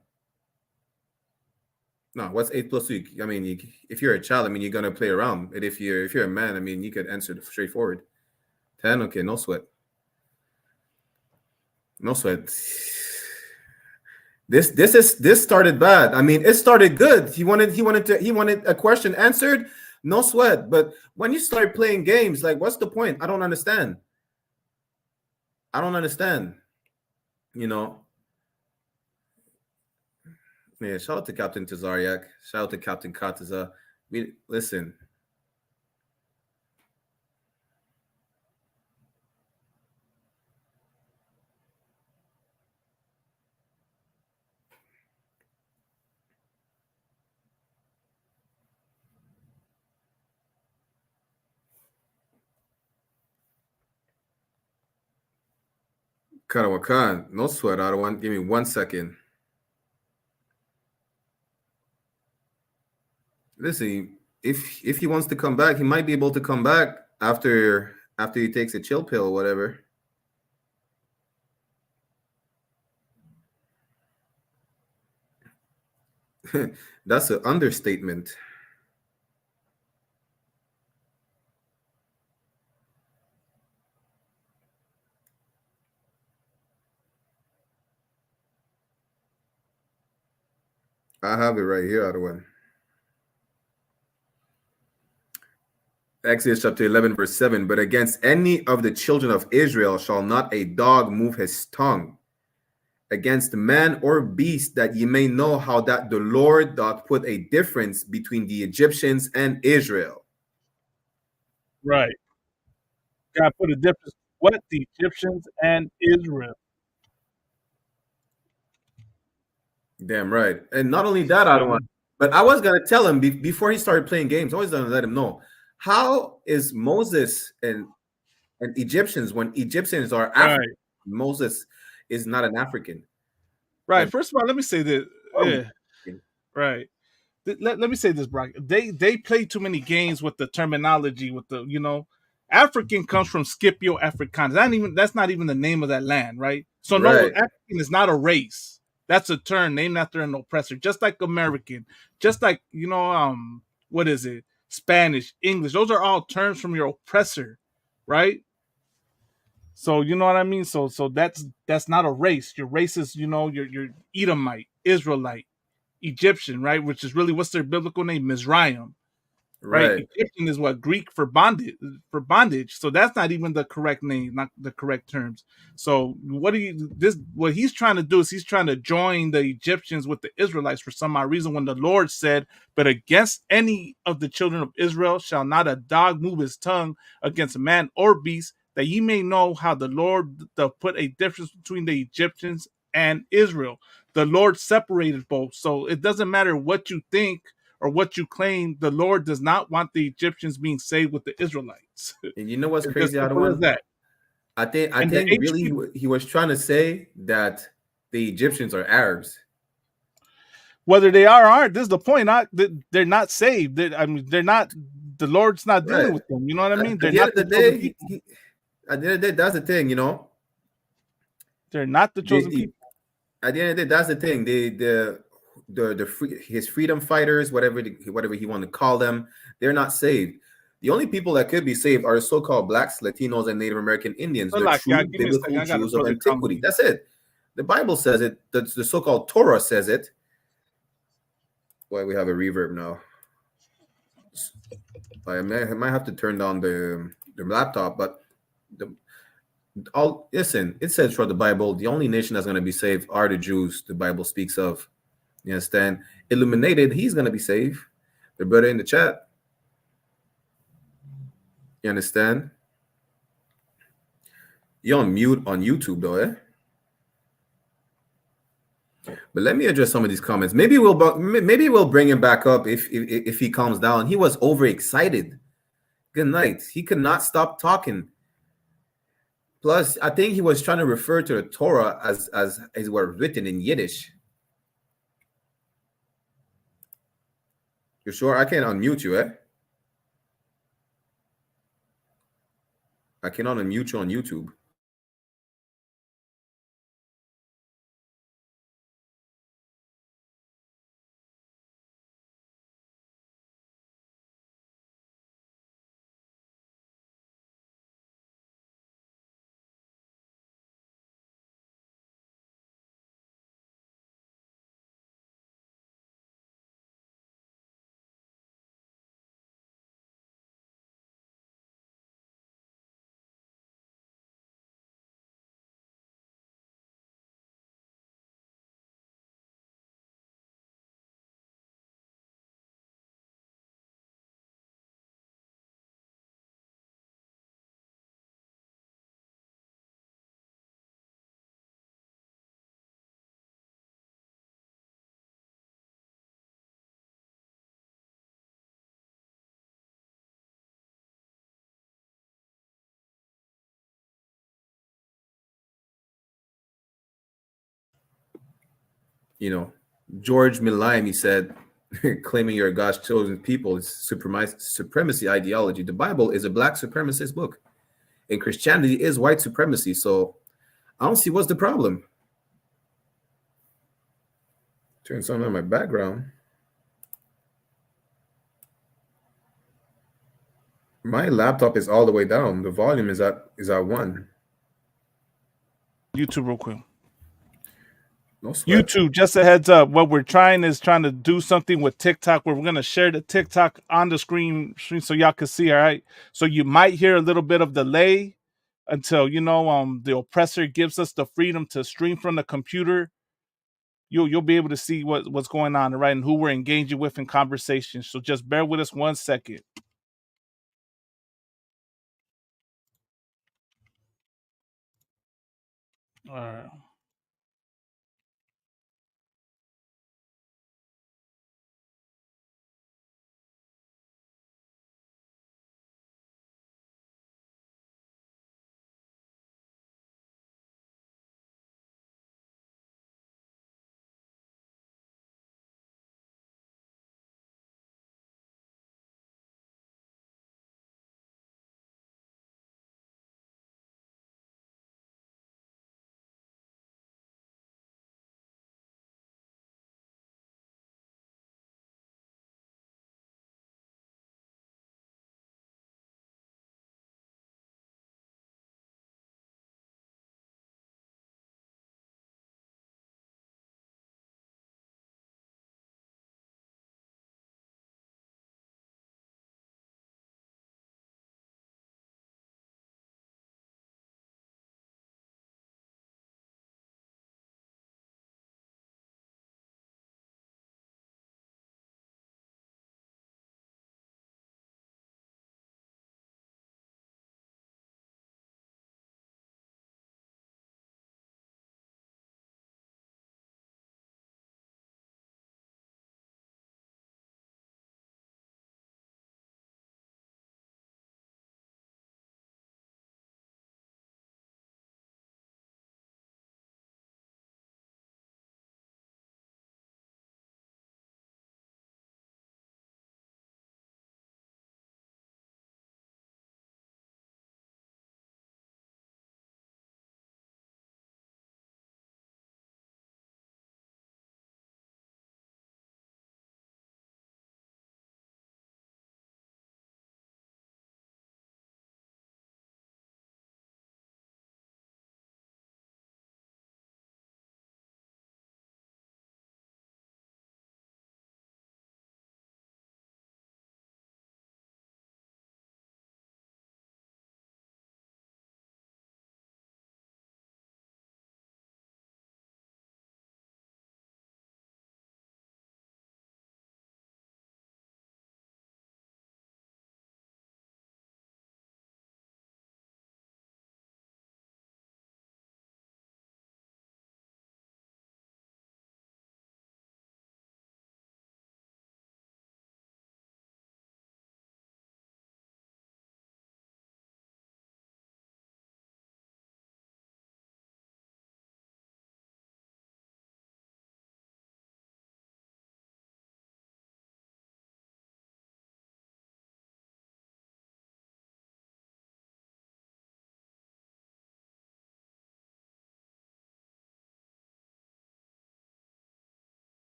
No, what's 8 plus 2? I mean, if you're a child, I mean, you're gonna play around. And if you're a man, I mean, you could answer straightforward. 10, okay, no sweat. No sweat. This started bad. I mean, it started good. He wanted a question answered. No sweat. But when you start playing games, like, what's the point? I don't understand. I don't understand. Yeah, shout out to Captain Tazariak. Shout out to Captain Kataza. Listen. Karawakan, no sweat. I don't want. Give me 1 second. Listen, if he wants to come back, he might be able to come back after he takes a chill pill or whatever. That's an understatement. I have it right here, other one. Exodus chapter 11, verse 7. But against any of the children of Israel shall not a dog move his tongue against man or beast, that ye may know how that the Lord doth put a difference between the Egyptians and Israel. Right. God put a difference. What? The Egyptians and Israel. Damn right. And not only that, I don't want, but I was gonna tell him before he started playing games. I was gonna let him know, how is Moses and Egyptians, when Egyptians are African, Right. Moses is not an African. Right. Like, First of all, let me say this. Yeah. Right. Let me say this, Brock. They play too many games with the terminology, with the, African comes from Scipio Africanus. That's not even the name of that land, right? So no, right. African is not a race. That's a term named after an oppressor, just like American, just like what is it? Spanish, English. Those are all terms from your oppressor, right? So you know what I mean. So that's not a race. Your race is your Edomite, Israelite, Egyptian, right? Which is really, what's their biblical name? Mizraim, right? Right. Egyptian is what? Greek for bondage. So that's not even the correct name, not the correct terms. So what he's trying to do is he's trying to join the Egyptians with the Israelites for some odd reason, when the Lord said, but against any of the children of Israel shall not a dog move his tongue against man or beast, that ye may know how the Lord doth put a difference between the Egyptians and Israel. The Lord separated both. So it doesn't matter what you think or what you claim, the Lord does not want the Egyptians being saved with the Israelites. And you know what's It's as crazy, simple as Adawan? that. I think And the really he was trying to say that the Egyptians are Arabs. Whether they are or aren't, this is the point. They're not saved. They're not. The Lord's not dealing with them. You know what I mean? They're not the chosen people. At the end of the day, that's the thing. They're not the chosen people. At the end of the day, that's the thing. His freedom fighters, whatever he want to call them, they're not saved. The only people that could be saved are so-called blacks, Latinos, and Native American Indians, the true biblical Jews of antiquity. That's it. The Bible says it. The so-called Torah says it. Why we have a reverb now? I might have to turn down the laptop, but listen. It says throughout the Bible, the only nation that's going to be saved are the Jews. The Bible speaks of. You understand? Illuminated, he's going to be saved. The brother in the chat. You understand? You're on mute on YouTube, though, eh? But let me address some of these comments. Maybe we'll bring him back up if he calms down. He was overexcited. Good night. He could not stop talking. Plus, I think he was trying to refer to the Torah as were written in Yiddish. You sure? I can't unmute you, eh? I cannot unmute you on YouTube. George Milaim, he said, claiming you're God's chosen people is supremacy ideology. The Bible is a black supremacist book, and Christianity is white supremacy. So I don't see what's the problem. Turn something on my background. My laptop is all the way down. The volume is at 1. YouTube real quick. No sweat. YouTube, just a heads up. What we're trying to do something with TikTok where we're gonna share the TikTok on the screen so y'all can see. All right. So you might hear a little bit of delay until the oppressor gives us the freedom to stream from the computer. You'll be able to see what's going on, right, and who we're engaging with in conversation. So just bear with us 1 second. All right.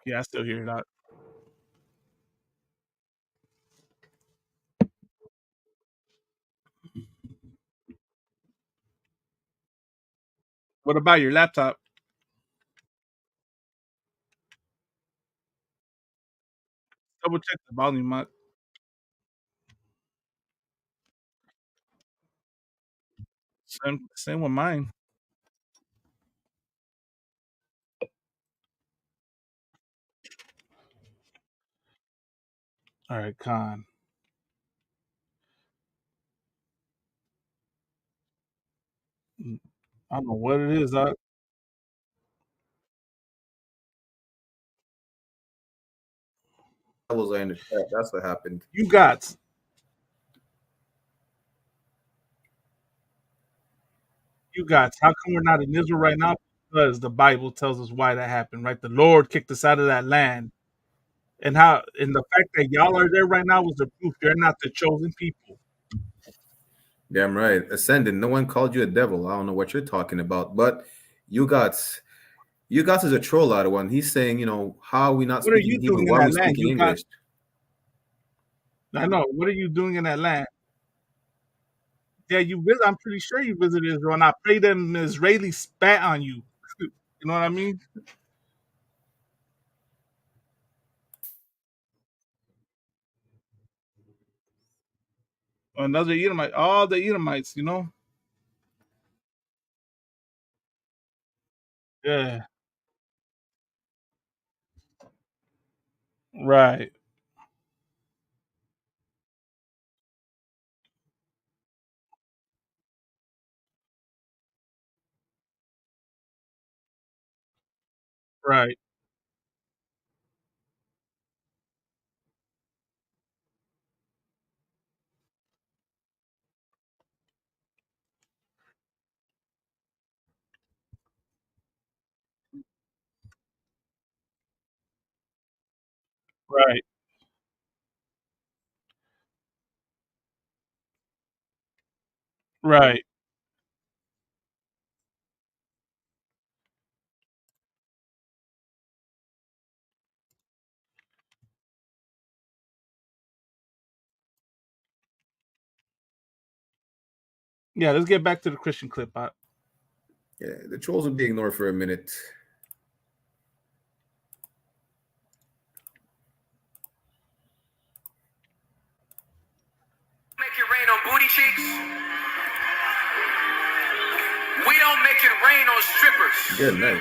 Yeah, I still hear that. What about your laptop? double check the volume, Mark. Same with mine. All right, Con. I don't know what it is. Devils are in the chat. That's what happened. You got. How come we're not in Israel right now? Because the Bible tells us why that happened, right? The Lord kicked us out of that land. And the fact that y'all are there right now was the proof you're not the chosen people. Damn right. Ascendant, no one called you a devil. I don't know what you're talking about. But you got is a troll out of one. He's saying, how are we not What are speaking you Hebrew? doing in Why are we that land? speaking English? I know. What are you doing in that land? Yeah, I'm pretty sure you visited Israel, and I pray them Israelis spat on you. You know what I mean? Another Edomite, all the Edomites, Yeah, right, right, right, right. Yeah, let's get back to the Christian clip. Yeah, the trolls will be ignored for a minute. Make it rain on booty cheeks. We don't make it rain on strippers. Good night.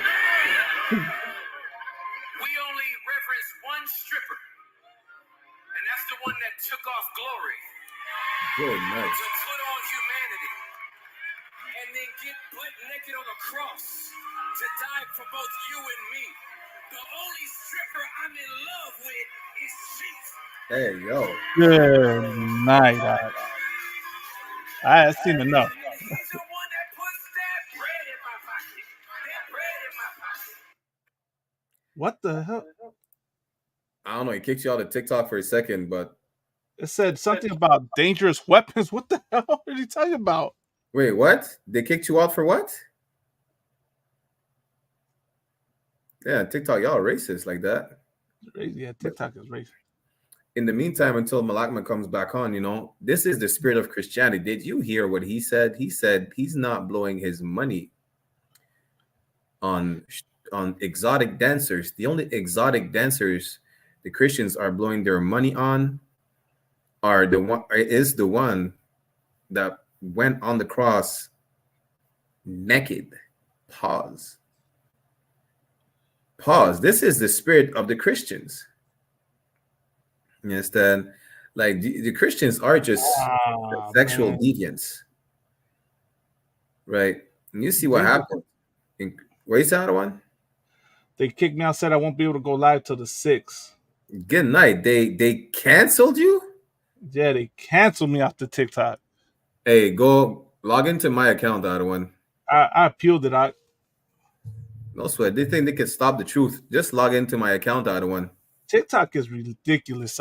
We only reverence one stripper, and that's the one that took off glory. Good night. To put on humanity, and then get butt naked on the cross to die for both you and me. The only stripper I'm in love with is Jesus. Hey, yo. Good night. I seen enough. He's the one that puts that bread in my pocket. That bread in my pocket. What the hell? I don't know. He kicked you out of TikTok for a second, but It said something about dangerous weapons. What the hell are you talking about? wait, what? They kicked you out for what? Yeah, TikTok, y'all racist like that. Yeah, TikTok is racist. In the meantime, until Malakma comes back on, this is the spirit of Christianity. Did you hear what he said? He said he's not blowing his money on exotic dancers. The only exotic dancers the Christians are blowing their money on is the one that went on the cross naked. Pause. This is the spirit of the Christians. You understand? Like the Christians are just sexual deviants, right? And you see what happened. Wait, is that one? They kicked me out. Said I won't be able to go live till the 6th. Good night. They canceled you? Yeah, they canceled me off the TikTok. Hey, go log into my account, that one. I appealed it out. No sweat. They think they can stop the truth. Just log into my account, that one. TikTok is ridiculous.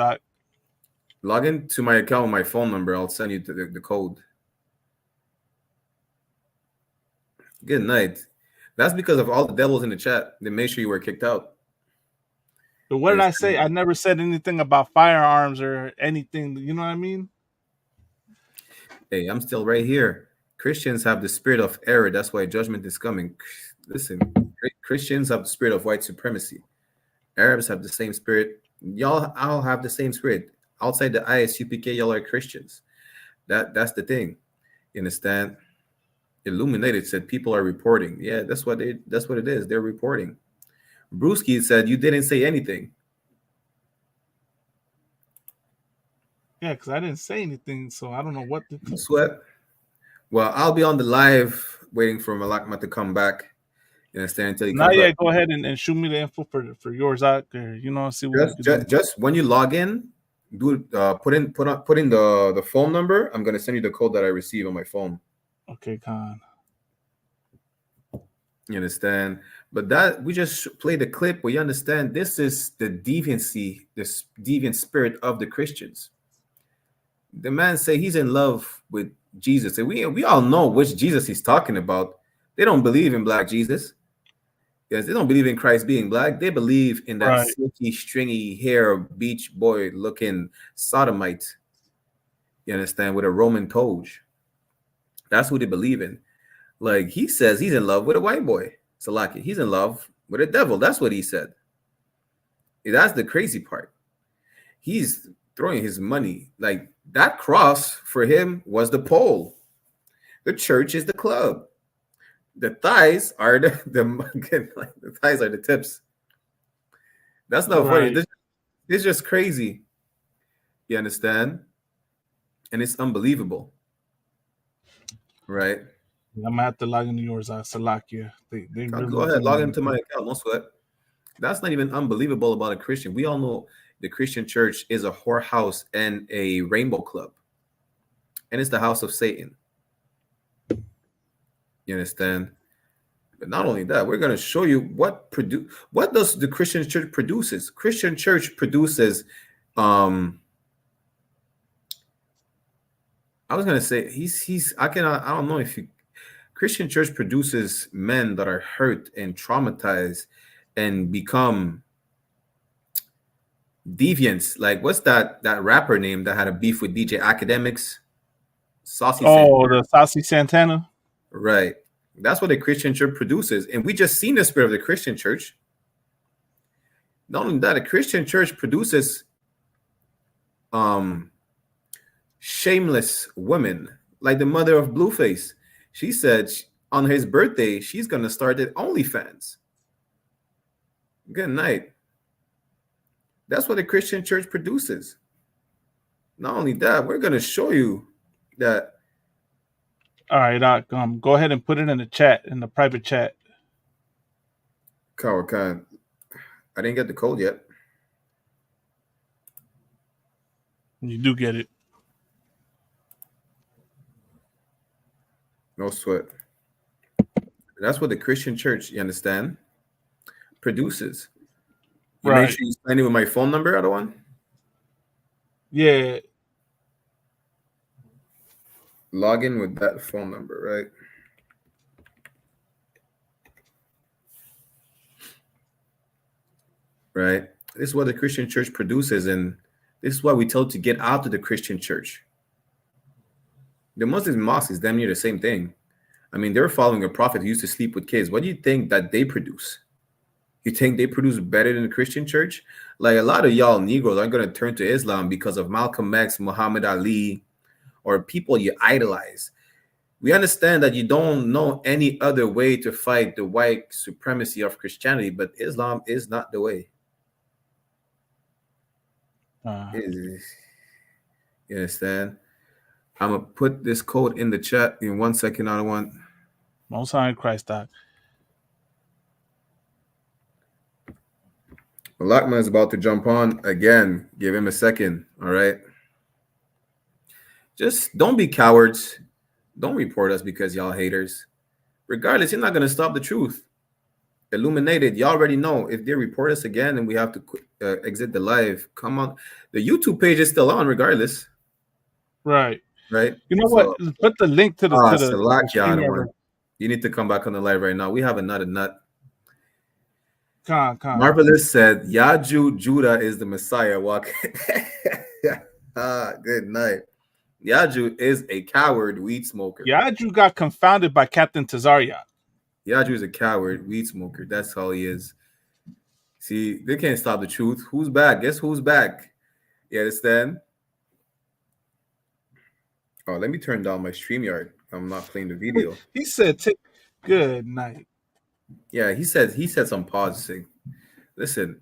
Log into my account with my phone number. I'll send you the code. Good night. That's because of all the devils in the chat. They made sure you were kicked out. But what did I say? I never said anything about firearms or anything. You know what I mean? Hey, I'm still right here. Christians have the spirit of error. That's why judgment is coming. Listen, Christians have the spirit of white supremacy. Arabs have the same spirit Y'all all have the same spirit. Outside the ISUPK, y'all are Christians. That's the thing. You understand? Illuminated said people are reporting. Yeah, that's what it is. They're reporting. Brewski said you didn't say anything. Yeah, because I didn't say anything, so I don't know what to Sweat. Well, I'll be on the live waiting for Malakma to come back. You understand? Until he Not comes yet. back. Go ahead and shoot me the info for yours out there. See what we can do. Just when you log in, put in the phone number. I'm gonna send you the code that I receive on my phone. Okay, Khan. You understand? But that we just played the clip where you understand this is the deviancy, this deviant spirit of the Christians. The man say he's in love with Jesus, and we all know which Jesus he's talking about. They don't believe in black Jesus. Yes, they don't believe in Christ being black. They believe in that silky, stringy hair, beach boy looking sodomite. You understand? With a Roman toge. That's who they believe in. Like he says he's in love with a white boy. Salaki. He's in love with a devil. That's what he said. That's the crazy part. He's throwing his money. Like that cross for him was the pole. The church is the club. The thighs are the thighs are the tips. That's not funny. It's just crazy. You understand? And it's unbelievable. Right? I'm gonna have to log into yours, Salakia. They really go ahead, log into my account. No sweat. That's not even unbelievable about a Christian. We all know the Christian church is a whorehouse and a rainbow club, and it's the house of Satan. You understand? But not only that, we're going to show you what does the Christian church produces. Christian church produces. I was going to say I don't know if you. Christian church produces men that are hurt and traumatized and become deviants. Like what's that rapper name that had a beef with DJ Academics? The Saucy Santana. Right. That's what the Christian church produces. And we just seen the spirit of the Christian church. Not only that, the Christian church produces shameless women, like the mother of Blueface. She said on his birthday, she's going to start at OnlyFans. Good night. That's what the Christian church produces. Not only that, we're going to show you that. All right, go ahead and put it in the chat, in the private chat. Kawakan, I didn't get the code yet. You do get it. No sweat. That's what the Christian church, you understand, produces. You make sure you sign in with my phone number, other one? Yeah. Log in with that phone number, right? Right. This is what the Christian church produces, and this is why we tell to get out of the Christian church. The Muslim mosque is damn near the same thing. I mean, they're following a prophet who used to sleep with kids. What do you think that they produce? You think they produce better than the Christian church? Like a lot of y'all Negroes aren't going to turn to Islam because of Malcolm X, Muhammad Ali, or people you idolize. We understand that you don't know any other way to fight the white supremacy of Christianity, but Islam is not the way. You understand? I'm going to put this code in the chat in 1 second. I don't want. Most High in Christ, Doc. Malakma is about to jump on again. Give him a second. All right. Just don't be cowards. Don't report us because y'all haters. Regardless, you're not going to stop the truth. Illuminated, y'all already know if they report us again and we have to exit the live, come on. The YouTube page is still on regardless. Right. Right. You know what? Put the link to the you need to come back on the live right now. We have another nut. Con. Marvelous said, Yaju Judah is the Messiah. Walk. Good night. Yaju is a coward weed smoker. Yaju got confounded by Captain Tazaria. Yaju is a coward weed smoker. That's all he is. See, they can't stop the truth. Who's back? Guess who's back? You understand? Oh, let me turn down my StreamYard. I'm not playing the video. He said, "Take good night." Yeah, he said some pause thing. Listen,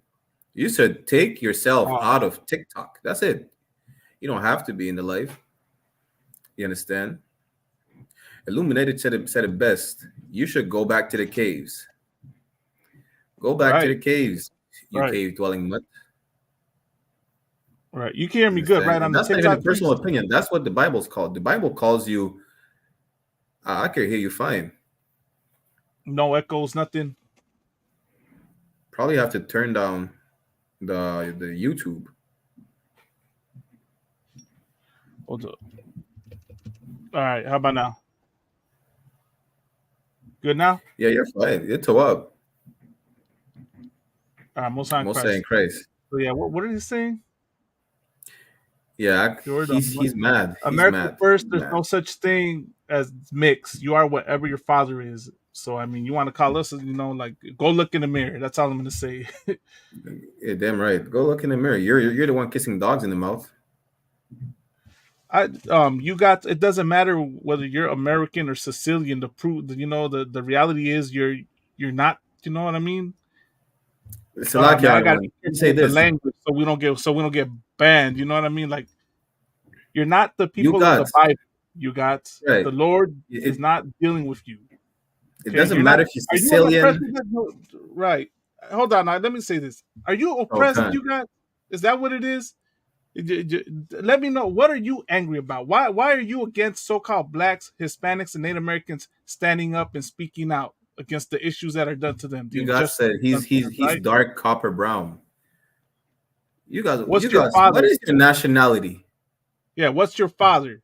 you said take yourself out of TikTok. That's it. You don't have to be in the life. You understand? Illuminated said it best. You should go back to the caves. Go back to the caves, you cave dwelling mutt. Right. You can hear me good, right? On That's the not even a TikTok, personal opinion. That's what the Bible's called. The Bible calls you. I can hear you fine. No echoes, nothing. Probably have to turn down the YouTube. Hold up. All right. How about now? Good now? Yeah, you're fine. You're toe up. All right. Most High Christ. Christ. So yeah, what are you saying? Yeah, he's mad. America mad. first. There's no such thing as mix. You are whatever your father is. So I mean, you want to call us, like go look in the mirror. That's all I'm gonna say. Yeah, damn right. Go look in the mirror. You're the one kissing dogs in the mouth. It doesn't matter whether you're American or Sicilian to prove that, the reality is you're not, you know what I mean? It's a lot. I gotta say this the language so we don't get banned. You know what I mean? Like you're not the people of the Bible. You got the Lord is not dealing with you. It doesn't matter if you're Sicilian. Right. Hold on. Now, let me say this. Are you oppressed? You got? Is that what it is? Let me know. What are you angry about? Why are you against so-called blacks, Hispanics, and Native Americans standing up and speaking out against the issues that are done to them? You guys said he's dark copper brown. You guys, what is your nationality? Yeah, what's your father?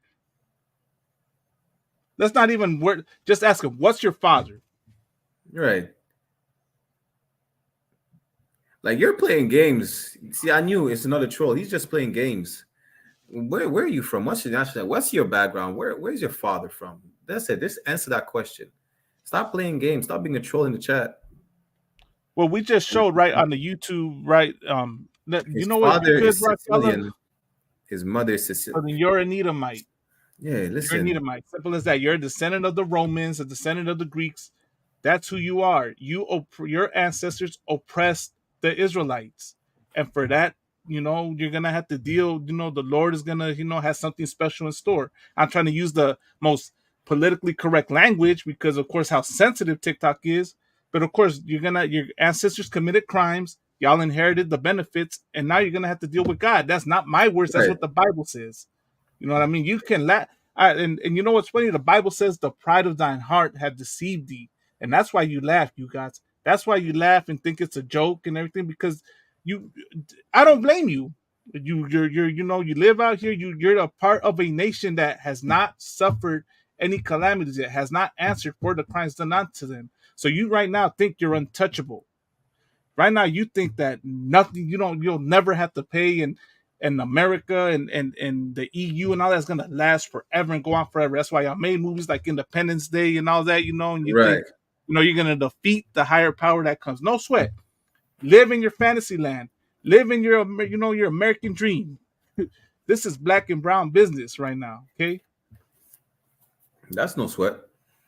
That's not even word. Just ask him, what's your father? Right. Like you're playing games. See, I knew it's another troll. He's just playing games. Where are you from? What's your nationality? What's your background? Where's your father from? That's it. Just answer that question. Stop playing games. Stop being a troll in the chat. Well, we just showed right on the YouTube, right? His father is Sicilian. His mother is Sicilian. So you're an Edomite. Yeah, listen. You're an Edomite. Simple as that. You're a descendant of the Romans, a descendant of the Greeks. That's who you are. Your ancestors oppressed the Israelites, and for that, you're gonna have to deal. The Lord is gonna, have something special in store. I'm trying to use the most politically correct language because, of course, how sensitive TikTok is. But of course, your ancestors committed crimes. Y'all inherited the benefits, and now you're gonna have to deal with God. That's not my words. That's what the Bible says. You know what I mean? You can laugh, and you know what's funny? The Bible says the pride of thine heart had deceived thee, and that's why you laugh, you guys. That's why you laugh and think it's a joke and everything, because I don't blame you. You live out here. You're a part of a nation that has not suffered any calamities yet, has not answered for the crimes done unto them. So you right now think you're untouchable. Right now you think that nothing, you'll never have to pay, and America and the EU and all that's gonna last forever and go on forever. That's why y'all made movies like Independence Day and all that, and you think you're gonna defeat the higher power that comes. No sweat. Live in your fantasy land. Live in your your American dream. This is black and brown business right now. Okay. That's no sweat.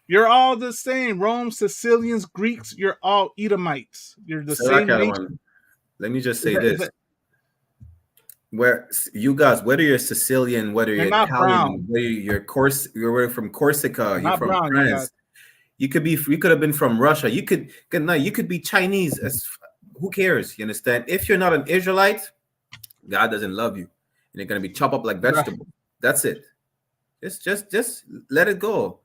You're all the same. Rome, Sicilians, Greeks. You're all Edomites. You're the same nation. Let me just say this. Where you guys, whether you're Sicilian, whether you're Italian, whether you're from Corsica, you're from France. You could have been from Russia. You could be Chinese. Who cares? You understand? If you're not an Israelite, God doesn't love you, and you're gonna be chopped up like vegetable. That's it. Just let it go.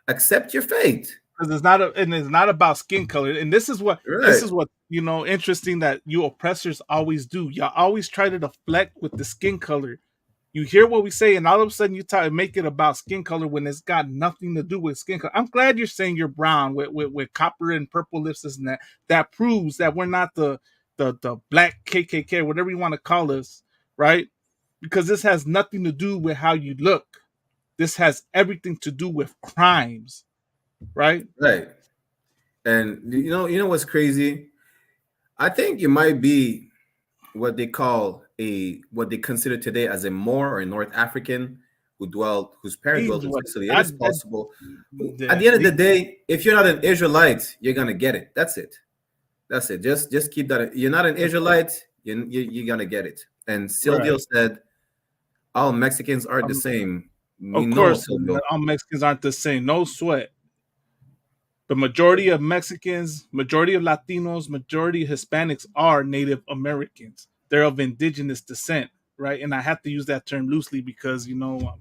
Accept your fate. Because it's not about skin color. And this is what interesting that you oppressors always do. Y'all always try to deflect with the skin color. You hear what we say, and all of a sudden you try to make it about skin color when it's got nothing to do with skin color. I'm glad you're saying you're brown with copper and purple lips, and that. That proves that we're not the black KKK, whatever you want to call us, right? Because this has nothing to do with how you look. This has everything to do with crimes, right? Right. And you know what's crazy? I think you might be what they call what they consider today as a Moor or a North African whose parents dwelt He's in what Sicily. It is that possible. At the the end of the day, if you're not an Israelite, you're gonna get it. That's it. That's it. Just keep that. You're not an Israelite, you're gonna get it. And Silvio right. said, all Mexicans aren't the same. We Of know, course, Silvio. all Mexicans aren't the same. No sweat. The majority of Mexicans, majority of Latinos, majority of Hispanics are Native Americans. They're of indigenous descent, right? And I have to use that term loosely because, to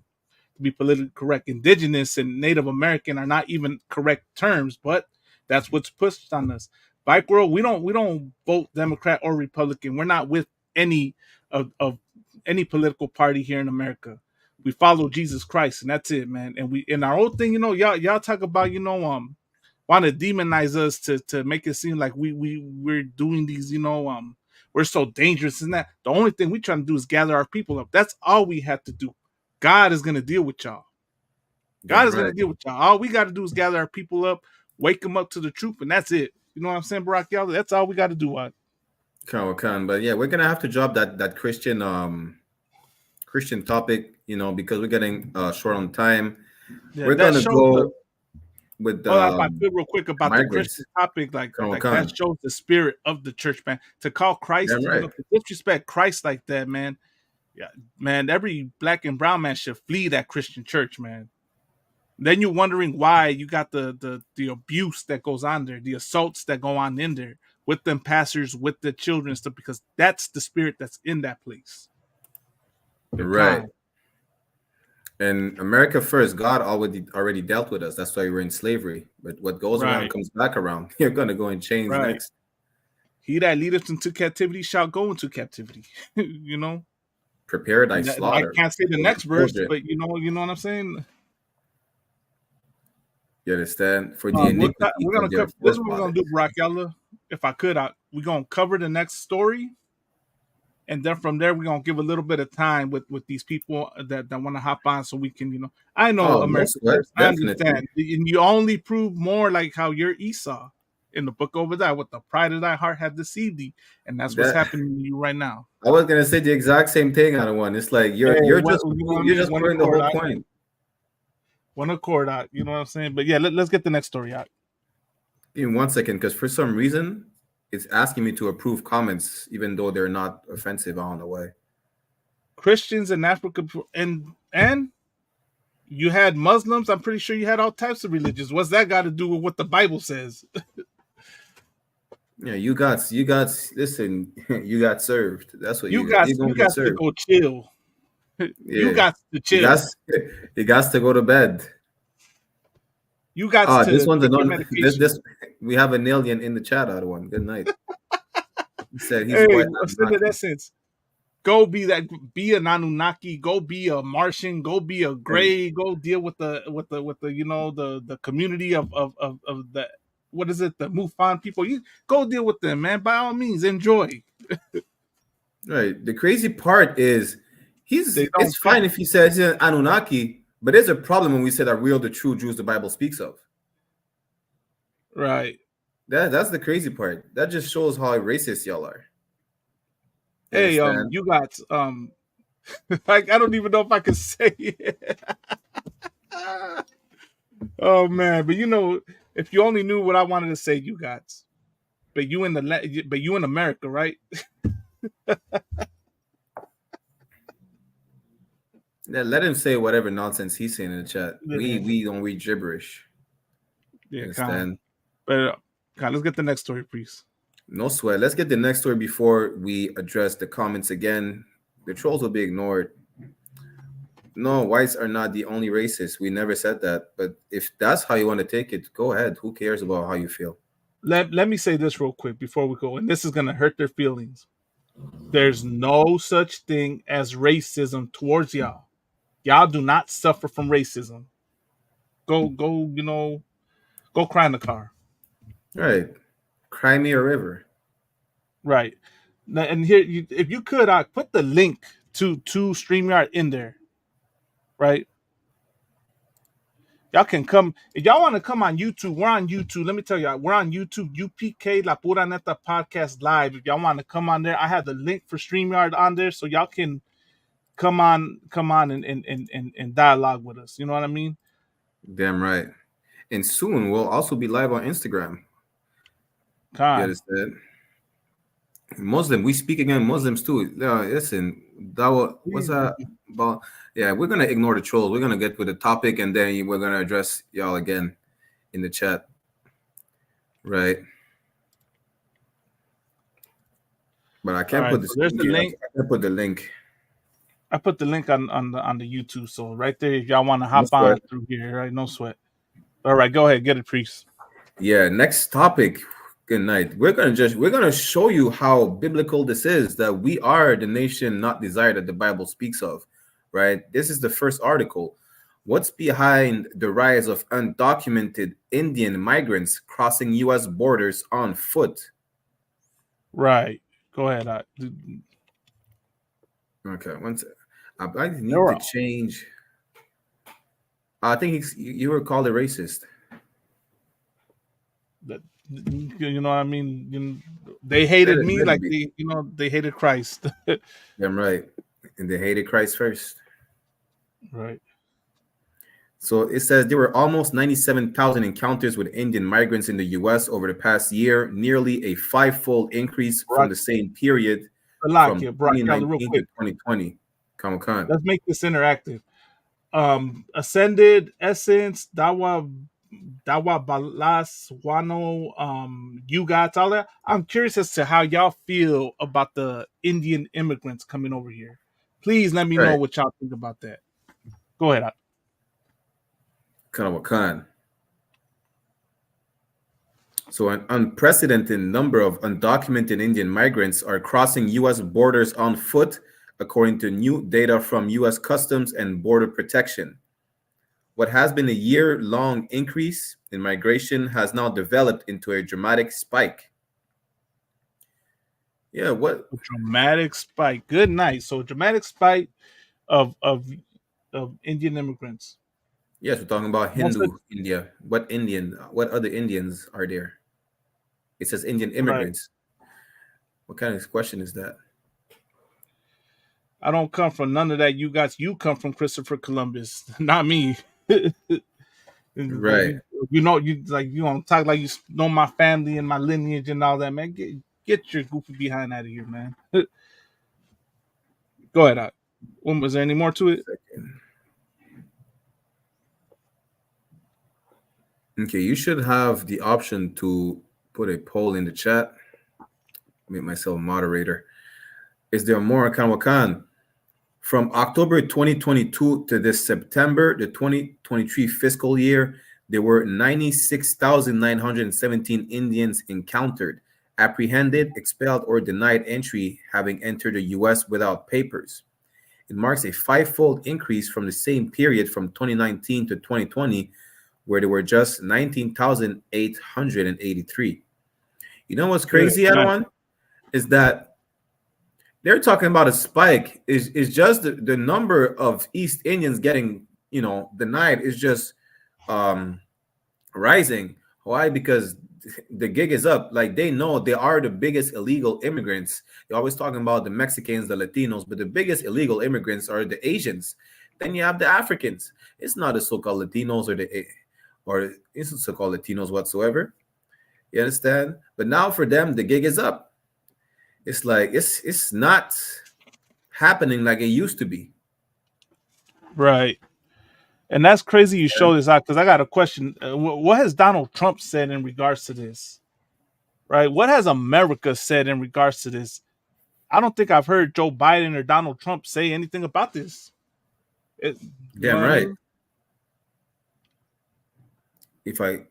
be politically correct, indigenous and Native American are not even correct terms, but that's what's pushed on us. Bike World, we don't vote Democrat or Republican. We're not with any of any political party here in America. We follow Jesus Christ, and that's it, man. And we in our own thing, y'all talk about, want to demonize us to make it seem like we're doing these, we're so dangerous and that. The only thing we trying to do is gather our people up. That's all we have to do. God is gonna deal with y'all. God Damn is gonna right. deal with y'all. All we got to do is gather our people up, wake them up to the truth, and that's it. You know what I'm saying, Barack? Y'all, that's all we got to do. But yeah, we're gonna have to drop that Christian topic, because we're getting short on time. Yeah, We're that gonna shows go with oh, I feel real quick about the migrants. Christian topic, like Colonel that Khan. shows the spirit of the church, man. To call Christ, Damn right. to disrespect Christ like that, man. Yeah, man. Every black and brown man should flee that Christian church, man. Then you're wondering why you got the abuse that goes on there, the assaults that go on in there with them pastors, with the children and stuff, because that's the spirit that's in that place. Right. And America first, God already dealt with us. That's why we're in slavery. But what goes around Right. comes back around. You're gonna go in chains Right. next. He that leadeth into captivity shall go into captivity. Prepare thy I slaughter. can't say the for next verse, children. but you know what I'm saying. You understand? For the iniquity We're gonna of their cover this. Is what we're gonna forefathers. do, Brock Yalla. If I could, we're gonna cover the next story, and then from there we're gonna give a little bit of time with these people that want to hop on, so we can. I know Oh, no America sweat. first. I Definitely. understand, and you only prove more like how you're Esau in the book over there. With the pride of thy heart have deceived thee, and that's what's happening to you right now. I was gonna say the exact same thing on one. It's like you're just you know what I you're mean? just One proving the accord, whole point. One accord, you know what I'm saying? But yeah, let's get the next story out. In 1 second, because for some reason it's asking me to approve comments, even though they're not offensive on the way. Christians in Africa and you had Muslims. I'm pretty sure you had all types of religions. What's that got to do with what the Bible says? Yeah, you got listen, you got served. That's what you you're got gonna get to served. go chill. You got to chill. You got to go to bed. You got to this one's take your this medication. we have an alien in the chat, other one. Good night. He said he's Hey, white. send it essence. Go be an Anunnaki. Go be a Martian. Go be a Gray. Go deal with the the community of the what is it, the Mufan people. You go deal with them, man. By all means, enjoy. Right. The crazy part is it's fine care. if he says he's an Anunnaki, but there's a problem when we say that we are the true Jews the Bible speaks of. Right. That's the crazy part. That just shows how racist y'all are. Hey, you got like, I don't even know if I can say it. Oh man, but if you only knew what I wanted to say, you got. But you in America, right? Yeah, let him say whatever nonsense he's saying in the chat. We don't read gibberish. Yeah, understand? But let's get the next story, please. No sweat. Let's get the next story before we address the comments again. The trolls will be ignored. No, whites are not the only racists. We never said that. But if that's how you want to take it, go ahead. Who cares about how you feel? Let me say this real quick before we go, and this is gonna hurt their feelings. There's no such thing as racism towards y'all. Y'all do not suffer from racism. Go cry in the car. Right. Cry me a river. Right. Now, and here, if you could, put the link to StreamYard in there. Right. Y'all can come if y'all want to come on YouTube. We're on YouTube. Let me tell you, we're on YouTube. UPK La Pura Neta Podcast Live. If y'all want to come on there, I have the link for StreamYard on there, so y'all can come on and dialogue with us. You know what I mean? Damn right. And soon we'll also be live on Instagram. You understand? Muslim, we speak again Muslims too. Listen, what's that about? Yeah, we're gonna ignore the trolls. We're gonna get with the topic, and then we're gonna address y'all again in the chat. Right. But I can't put there's the link. I can't put the link. I put the link on the YouTube. So right there, if y'all want to hop on through here, right? No sweat. All right, go ahead, get it, priest. Yeah, next topic. Good night. We're gonna show you how biblical this is, that we are the nation not desired that the Bible speaks of, right? This is the first article. What's behind the rise of undocumented Indian migrants crossing U.S. borders on foot? Right. Go ahead. Okay. I need to change. I think you were called a racist. You know what I mean? They hated me like they hated Christ. Damn right. And they hated Christ first. Right. So it says there were almost 97,000 encounters with Indian migrants in the U.S. over the past year, nearly a five-fold increase from the same period from 2019 to 2020. Come on. Let's make this interactive. Ascended, Essence, Dawa Balas, Wano, you guys, all that. I'm curious as to how y'all feel about the Indian immigrants coming over here. Please let me know what y'all think about that. Go ahead. Khan. So an unprecedented number of undocumented Indian migrants are crossing U.S. borders on foot, according to new data from U.S. Customs and Border Protection. What has been a year-long increase in migration has now developed into a dramatic spike. Yeah, what? A dramatic spike. Good night. So a dramatic spike of Indian immigrants. Yes, we're talking about Hindu India. What other Indians are there? It says Indian immigrants. Right. What kind of question is that? I don't come from none of that. You come from Christopher Columbus, not me. Right. You don't talk like you know my family and my lineage and all that, man. Get your goofy behind out of here, man. Go ahead. Was there any more to it? Okay, you should have the option to put a poll in the chat. Make myself a moderator. Is there more Khan? From October 2022 to this September, the 2023 fiscal year, there were 96,917 Indians encountered, apprehended, expelled, or denied entry, having entered the U.S. without papers. It marks a five-fold increase from the same period from 2019 to 2020, where there were just 19,883. You know what's crazy, Edwin? Is that they're talking about a spike. Is just the number of East Indians getting, denied is just rising. Why? Because the gig is up. Like, they know they are the biggest illegal immigrants. You're always talking about the Mexicans, the Latinos, but the biggest illegal immigrants are the Asians. Then you have the Africans. It's not the so-called Latinos or it's so-called Latinos whatsoever. You understand? But now for them, the gig is up. It's like it's not happening like it used to be. Right. And that's crazy you show this out, because I got a question. What has Donald Trump said in regards to this? Right? What has America said in regards to this? I don't think I've heard Joe Biden or Donald Trump say anything about this. Damn right. I mean?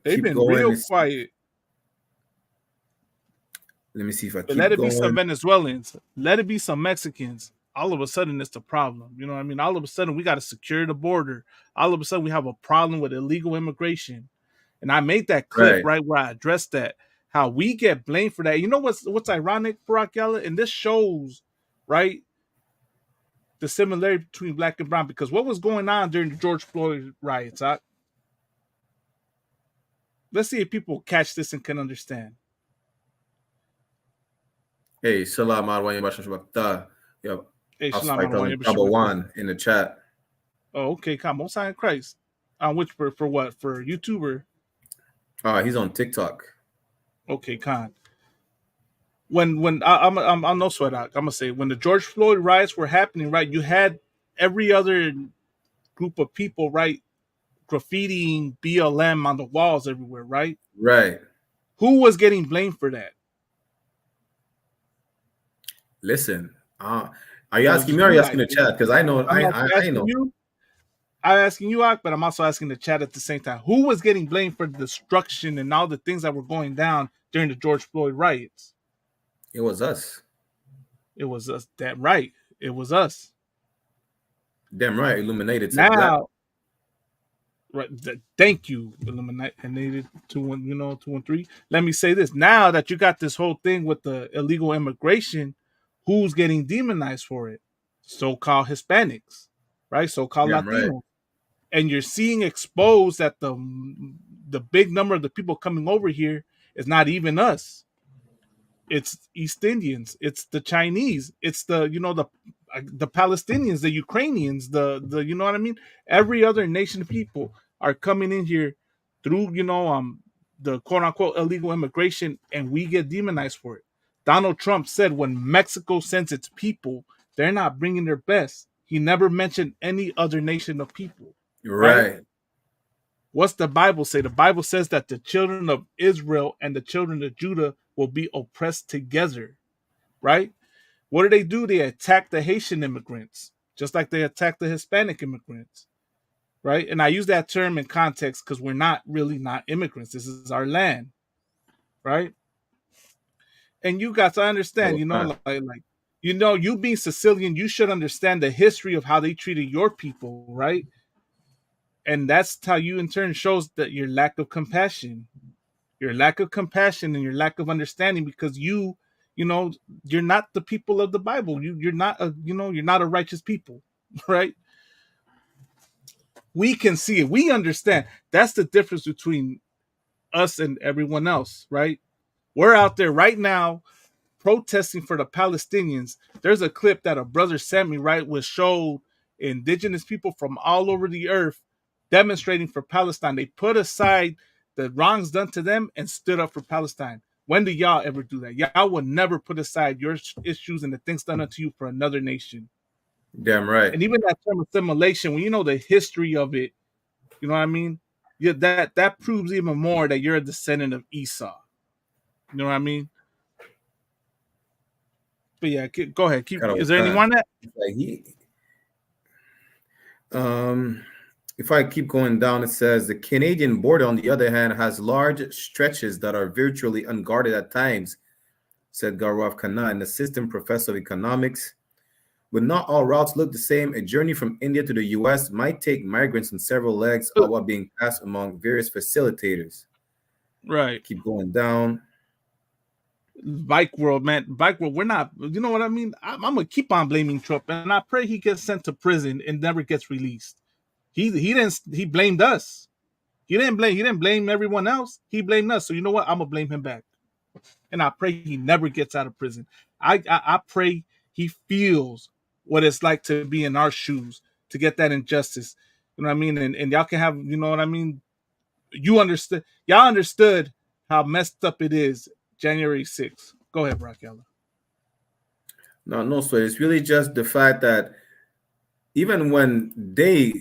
They've been real quiet. Let me see if I keep let it going. Be some Venezuelans. Let it be some Mexicans. All of a sudden, it's the problem. You know what I mean? All of a sudden, we got to secure the border. All of a sudden, we have a problem with illegal immigration. And I made that clip right where I addressed that. How we get blamed for that. You know what's ironic, Barack Yalla? And this shows, right, the similarity between black and brown. Because what was going on during the George Floyd riots? Let's see if people catch this and can understand. Hey, Salam Alaikum Bashashbakta. Yo, Hey, I'll Shalom start telling Alaikum Trouble Shabbat. One in the chat. Oh, okay, come on, sign Christ. On which for what? For YouTuber? He's on TikTok. Okay, Khan. When I'm no sweat out. I'm gonna say when the George Floyd riots were happening, right? You had every other group of people, right, graffitiing BLM on the walls everywhere, right? Right. Who was getting blamed for that? Listen, are you asking me or are you asking the chat? Because I know, I'm not I know. you. I'm asking you, Ak, but I'm also asking the chat at the same time. Who was getting blamed for the destruction and all the things that were going down during the George Floyd riots? It was us. It was us. That right. It was us. Damn right. Illuminated. Now, right. Thank you, Illuminated 213. Let me say this. Now that you got this whole thing with the illegal immigration, who's getting demonized for it? So-called Hispanics, right? So-called Latinos. Right. And you're seeing exposed that the big number of the people coming over here is not even us. It's East Indians. It's the Chinese. It's the Palestinians, the Ukrainians, the you know what I mean? Every other nation of people are coming in here through the quote unquote illegal immigration, and we get demonized for it. Donald Trump said when Mexico sends its people, they're not bringing their best. He never mentioned any other nation of people. Right. What's the Bible say? The Bible says that the children of Israel and the children of Judah will be oppressed together, right? What do? They attack the Haitian immigrants, just like they attack the Hispanic immigrants, right? And I use that term in context because we're not immigrants. This is our land, right? And you guys, I understand, you being Sicilian, you should understand the history of how they treated your people, right? And that's how you in turn shows that your lack of compassion and your lack of understanding, because you're not the people of the Bible. You're not a righteous people, right? We can see it. We understand. That's the difference between us and everyone else, right? We're out there right now protesting for the Palestinians. There's a clip that a brother sent me, right, which showed indigenous people from all over the earth demonstrating for Palestine. They put aside the wrongs done to them and stood up for Palestine. When do y'all ever do that? Y'all will never put aside your issues and the things done unto you for another nation. Damn right. And even that term assimilation, when you know the history of it, you know what I mean? Yeah, that proves even more that you're a descendant of Esau. You know what I mean? But yeah, go ahead. Is there anyone that? If I keep going down, it says the Canadian border, on the other hand, has large stretches that are virtually unguarded at times, said Gaurav Khanna, an assistant professor of economics. But not all routes look the same. A journey from India to the U.S. might take migrants on several legs, all while being passed among various facilitators. Right. Keep going down. Bike world, man. Bike world, we're not, you know what I mean? I'm going to keep on blaming Trump, and I pray he gets sent to prison and never gets released. He blamed us. He didn't blame everyone else. He blamed us. So you know what? I'm going to blame him back. And I pray he never gets out of prison. I pray he feels what it's like to be in our shoes, to get that injustice. You know what I mean? And y'all can have, you know what I mean? Y'all understood how messed up it is January 6th. Go ahead, Brockella. No sweat. It's really just the fact that even when they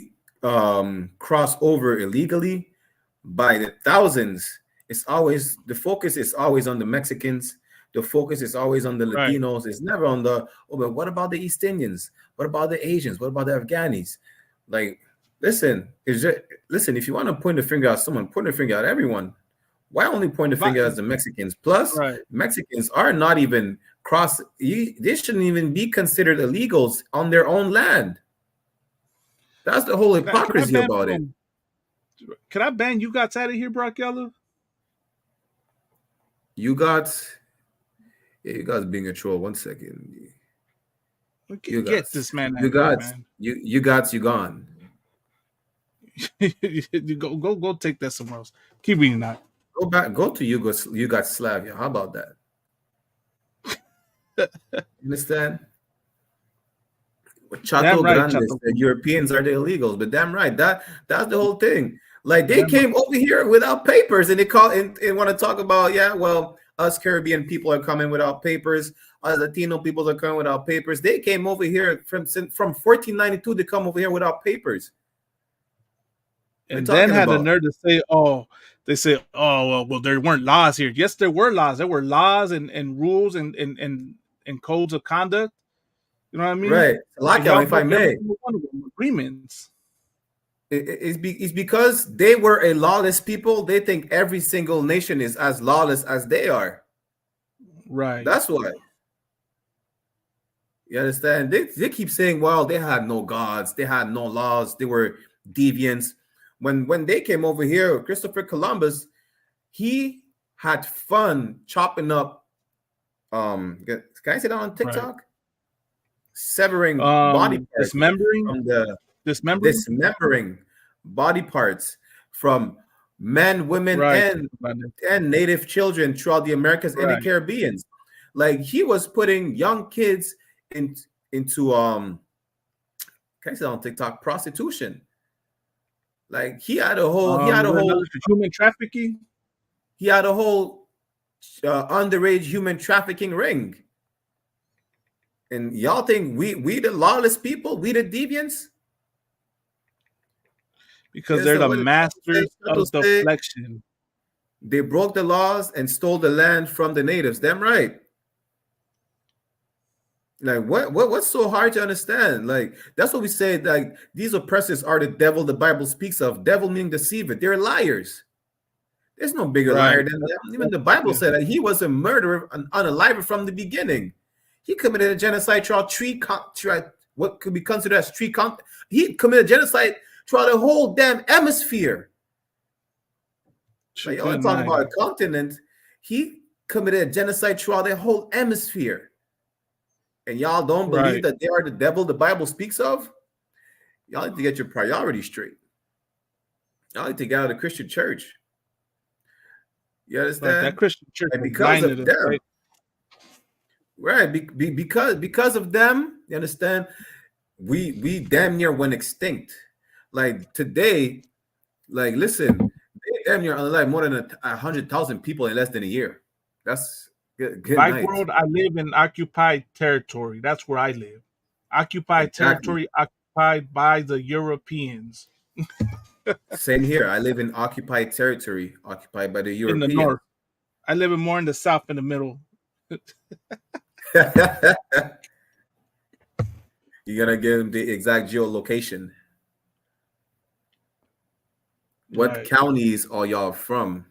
cross over illegally by the thousands, the focus is always on the Mexicans. The focus is always on the Latinos. Right. It's never on but what about the East Indians? What about the Asians? What about the Afghanis? Like, listen, if you want to point the finger at someone, point the finger at everyone. Why only point the finger at the Mexicans? Plus, Mexicans are not even they shouldn't even be considered illegals on their own land. That's the whole hypocrisy about it. Can I ban you guys out of here, Brockella? You guys being a troll. 1 second. Get this man. You gone. You go take that somewhere else. Keep reading that. Go to Yugoslavia. How about that? Understand? Chato Damn right, Grandes, Chato. the Europeans are the illegals, but damn right, that's the whole thing. Like they came over here without papers, and they want to talk about, yeah, well, us Caribbean people are coming without papers, us Latino people are coming without papers. They came over here from 1492. They come over here without papers. And then had the nerve to say, "Oh, they say, oh, well, there weren't laws here." Yes, there were laws. There were laws and rules and codes of conduct. You know what I mean? Right. Lockdown, if I may. Agreements. It's because they were a lawless people. They think every single nation is as lawless as they are. Right. That's why. You understand? They keep saying, well, they had no gods. They had no laws. They were deviants. When they came over here, Christopher Columbus, he had fun chopping up. Can I say that on TikTok? Right. Severing body parts, dismembering body parts from men, women, and native children throughout the Americas and the Caribbean. Like he was putting young kids into can I say on TikTok, prostitution. Like he had a whole human trafficking. He had a whole underage human trafficking ring. And y'all think we the lawless people, we the deviants? Because they're the masters of deflection. They broke the laws and stole the land from the natives. Damn right. Like what's so hard to understand? Like that's what we say. Like these oppressors are the devil the Bible speaks of. Devil meaning deceiver. They're liars. There's no bigger liar than them. Even the Bible said that he was a murderer, an unaliver from the beginning. He committed a genocide throughout what could be considered as he committed genocide throughout the whole damn hemisphere. Like, I'm talking about a continent. He committed a genocide throughout the whole hemisphere. And y'all don't believe that they are the devil the Bible speaks of? Y'all need to get your priorities straight. Y'all need to get out of the Christian church. You understand? That Christian church, and because of them. Right, because of them, you understand, we damn near went extinct. Like today, like listen, they damn near unalive more than 100,000 people in less than a year. That's good. My world, I live in occupied territory. That's where I live. Occupied territory, occupied by the Europeans. Same here. I live in occupied territory, occupied by the Europeans. In the north. I live more in the south, in the middle. You gotta give them the exact geolocation. What counties are y'all from?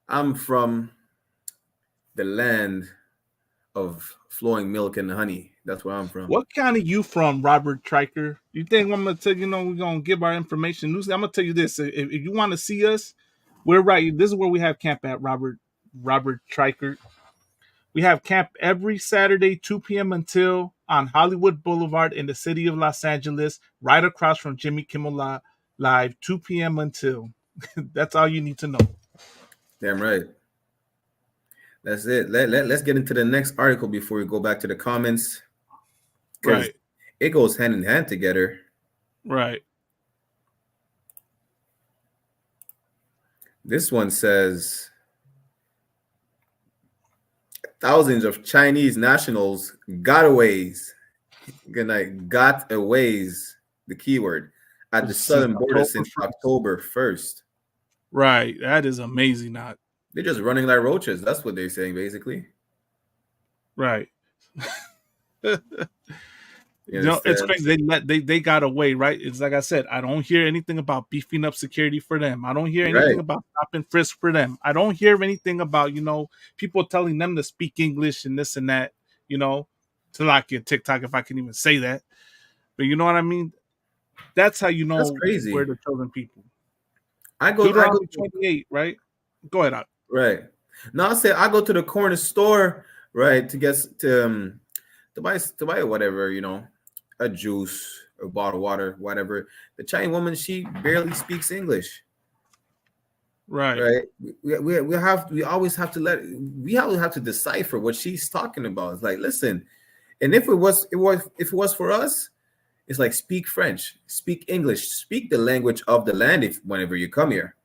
I'm from the land of flowing milk and honey. That's where I'm from. What county you from, Robert Triker? You think I'm gonna tell you? We're gonna give our information. I'm gonna tell you this: if you want to see us, we're right. This is where we have camp at, Robert Triker. We have camp every Saturday, 2 p.m. until on Hollywood Boulevard in the city of Los Angeles, right across from Jimmy Kimmel Live, 2 p.m. until. That's all you need to know. Damn right. That's it. Let's get into the next article before we go back to the comments. Right. It goes hand in hand together. Right. This one says thousands of Chinese nationals gotaways. Good night. Gotaways, the keyword, at the southern border since October 1st. Right. That is amazing. They're just running like roaches. That's what they're saying, basically. Right. It's crazy. They got away, right? It's like I said, I don't hear anything about beefing up security for them. I don't hear anything about stop and frisk for them. I don't hear anything about, people telling them to speak English and this and that, to lock your TikTok, if I can even say that. But you know what I mean? That's how you know That's crazy. We're the chosen people. I go 28, right? Go ahead, Right. Now I say I go to the corner store, right, to get to buy whatever, a juice, a bottle of water, whatever. The Chinese woman, she barely speaks English. Right. We always have to decipher what she's talking about. It's like, listen, and if it was for us, it's like speak French, speak English, speak the language of the land. If whenever you come here,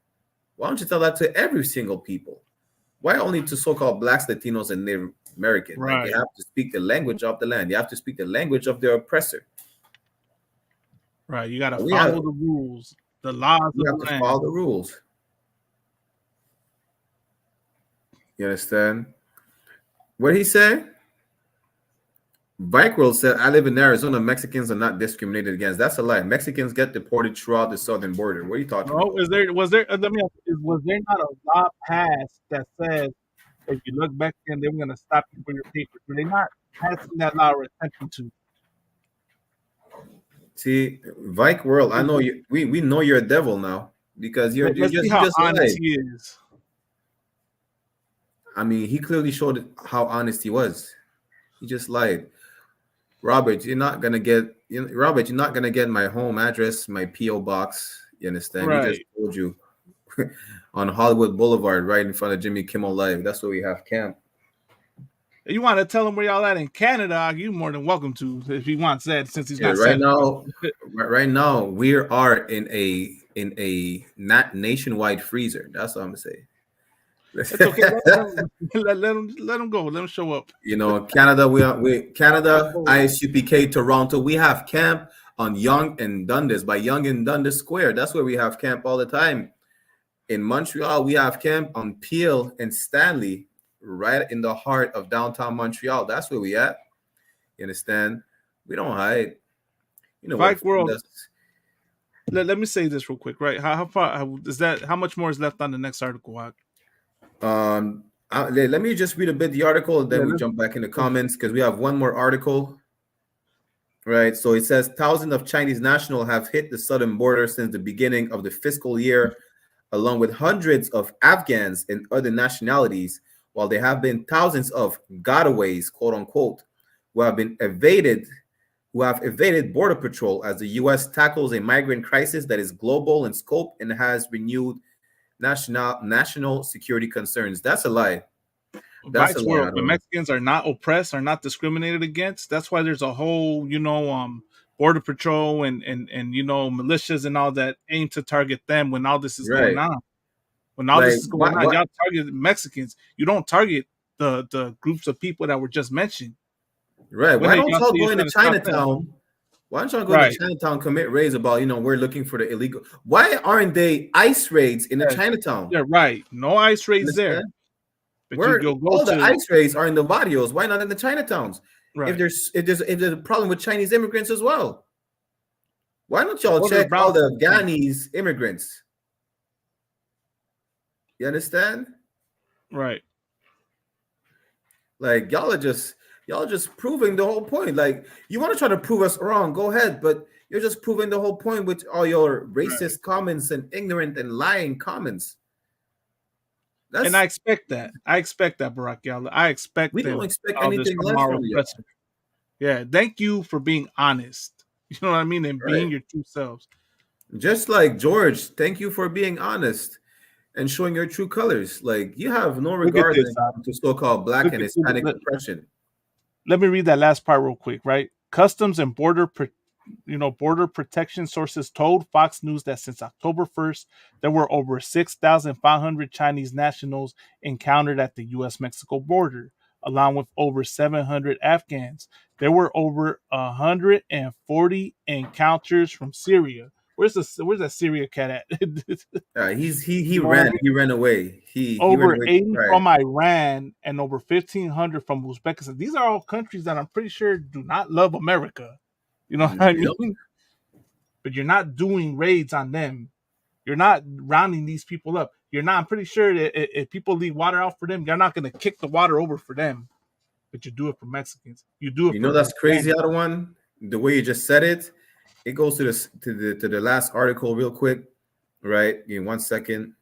why don't you tell that to every single people? Why only to so-called blacks, Latinos, and Native Americans? Right. Like, you have to speak the language of the land. You have to speak the language of their oppressor. Right. You got to follow the rules, the laws. You have to follow the rules. You understand? What did he say? Bike World said, I live in Arizona. Mexicans are not discriminated against. That's a lie. Mexicans get deported throughout the southern border. What are you talking about? Was there let me ask you, was there not a law passed that says if you look back then they were gonna stop you for your papers? Were they not passing that law or attention to? See, Vike World, I know you. We know you're a devil now because you're Let's just see how just honest lied. he is. I mean, he clearly showed how honest he was. He just lied. Robert, you're not gonna get my home address, my PO box. You understand? Right. He just told you on Hollywood Boulevard, right in front of Jimmy Kimmel Live. That's where we have camp. You want to tell him where y'all at in Canada? You more than welcome to if he wants that. Since he's not right now. Right now, we are in a not nationwide freezer. That's what I'm gonna say. It's okay. Let him go. Let him show up. You know, Canada. Canada, ISUPK, Toronto. We have camp on Yonge and Dundas by Yonge and Dundas Square. That's where we have camp all the time. In Montreal, we have camp on Peel and Stanley, right in the heart of downtown Montreal. That's where we at. You understand? We don't hide. You know, Bike World. Let me say this real quick, right? How far is that? How much more is left on the next article? Let me just read a bit the article, and then we jump back in the comments because we have one more article. Right. So it says thousands of Chinese nationals have hit the southern border since the beginning of the fiscal year, along with hundreds of Afghans and other nationalities, while there have been thousands of gotaways, quote unquote, who have evaded Border Patrol as the U.S. tackles a migrant crisis that is global in scope and has renewed national security concerns. That's a lie. That's a lie. The Mexicans are not oppressed, are not discriminated against. That's why there's a whole, Border Patrol and militias and all that aim to target them when all this is going on. When all this is going on, y'all target Mexicans. You don't target the groups of people that were just mentioned. Right. Why don't y'all go into Chinatown? Why don't y'all go to Chinatown, commit raids about, we're looking for the illegal. Why aren't they ICE raids in the Chinatown? Yeah, right. No ICE raids there. But all the ICE raids are in the barrios. Why not in the Chinatowns? Right. If there's a problem with Chinese immigrants as well, why don't y'all check all the Afghanis immigrants? You understand? Right. Like y'all are just proving the whole point. Like, you want to try to prove us wrong, go ahead, but you're just proving the whole point with all your racist comments and ignorant and lying comments. And I expect that. Barack Yalla. I expect we don't expect anything less from you. Yeah, thank you for being honest. You know what I mean? And being your true selves. Just like George, thank you for being honest and showing your true colors. Like, you have no regard to so-called Black and Hispanic oppression. Let me read that last part real quick, right? Customs and Border Protection sources told Fox News that since October 1st, there were over 6,500 Chinese nationals encountered at the U.S.-Mexico border, along with over 700 Afghans. There were over 140 encounters from Syria. Where's that Syria cat at? He ran away. He over ran away 80 from Iran and over 1,500 from Uzbekistan. These are all countries that I'm pretty sure do not love America. You know what I mean? But you're not doing raids on them. You're not rounding these people up. I'm pretty sure that if people leave water out for them, you're not going to kick the water over for them. But you do it for Mexicans. You do it. That's crazy. Other one, the way you just said it. It goes to the last article real quick, right? Give me 1 second.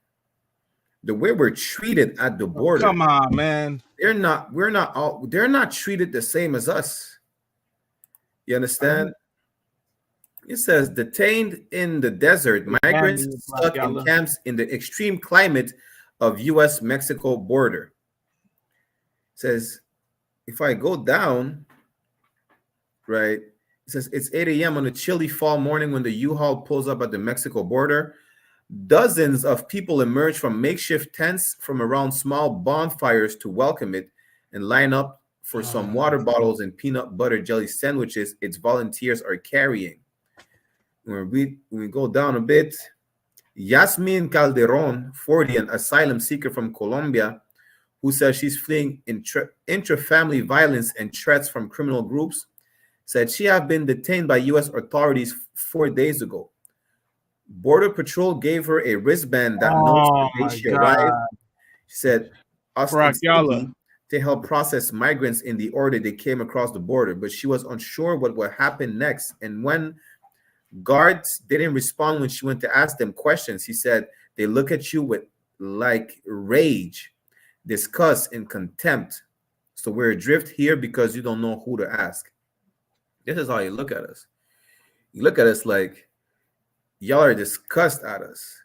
The way we're treated at the border. Come on, man. They're not treated the same as us. You understand? It says detained in the desert, migrants stuck in camps in the extreme climate of U.S.-Mexico border. It says, if I go down, right, it says it's 8 a.m. on a chilly fall morning when the U-Haul pulls up at the Mexico border. Dozens of people emerge from makeshift tents from around small bonfires to welcome it and line up for some water bottles and peanut butter jelly sandwiches its volunteers are carrying. When we go down a bit, Yasmin Calderon, 40, an asylum seeker from Colombia, who says she's fleeing intra-family violence and threats from criminal groups, said she had been detained by U.S. authorities 4 days ago. Border Patrol gave her a wristband that notes the day she arrived. She said, ostensibly to help process migrants in the order they came across the border, but she was unsure what would happen next. And when guards didn't respond when she went to ask them questions, he said, they look at you with like rage, disgust, and contempt. So we're adrift here because you don't know who to ask. This is how you look at us. You look at us like, y'all are disgust at us.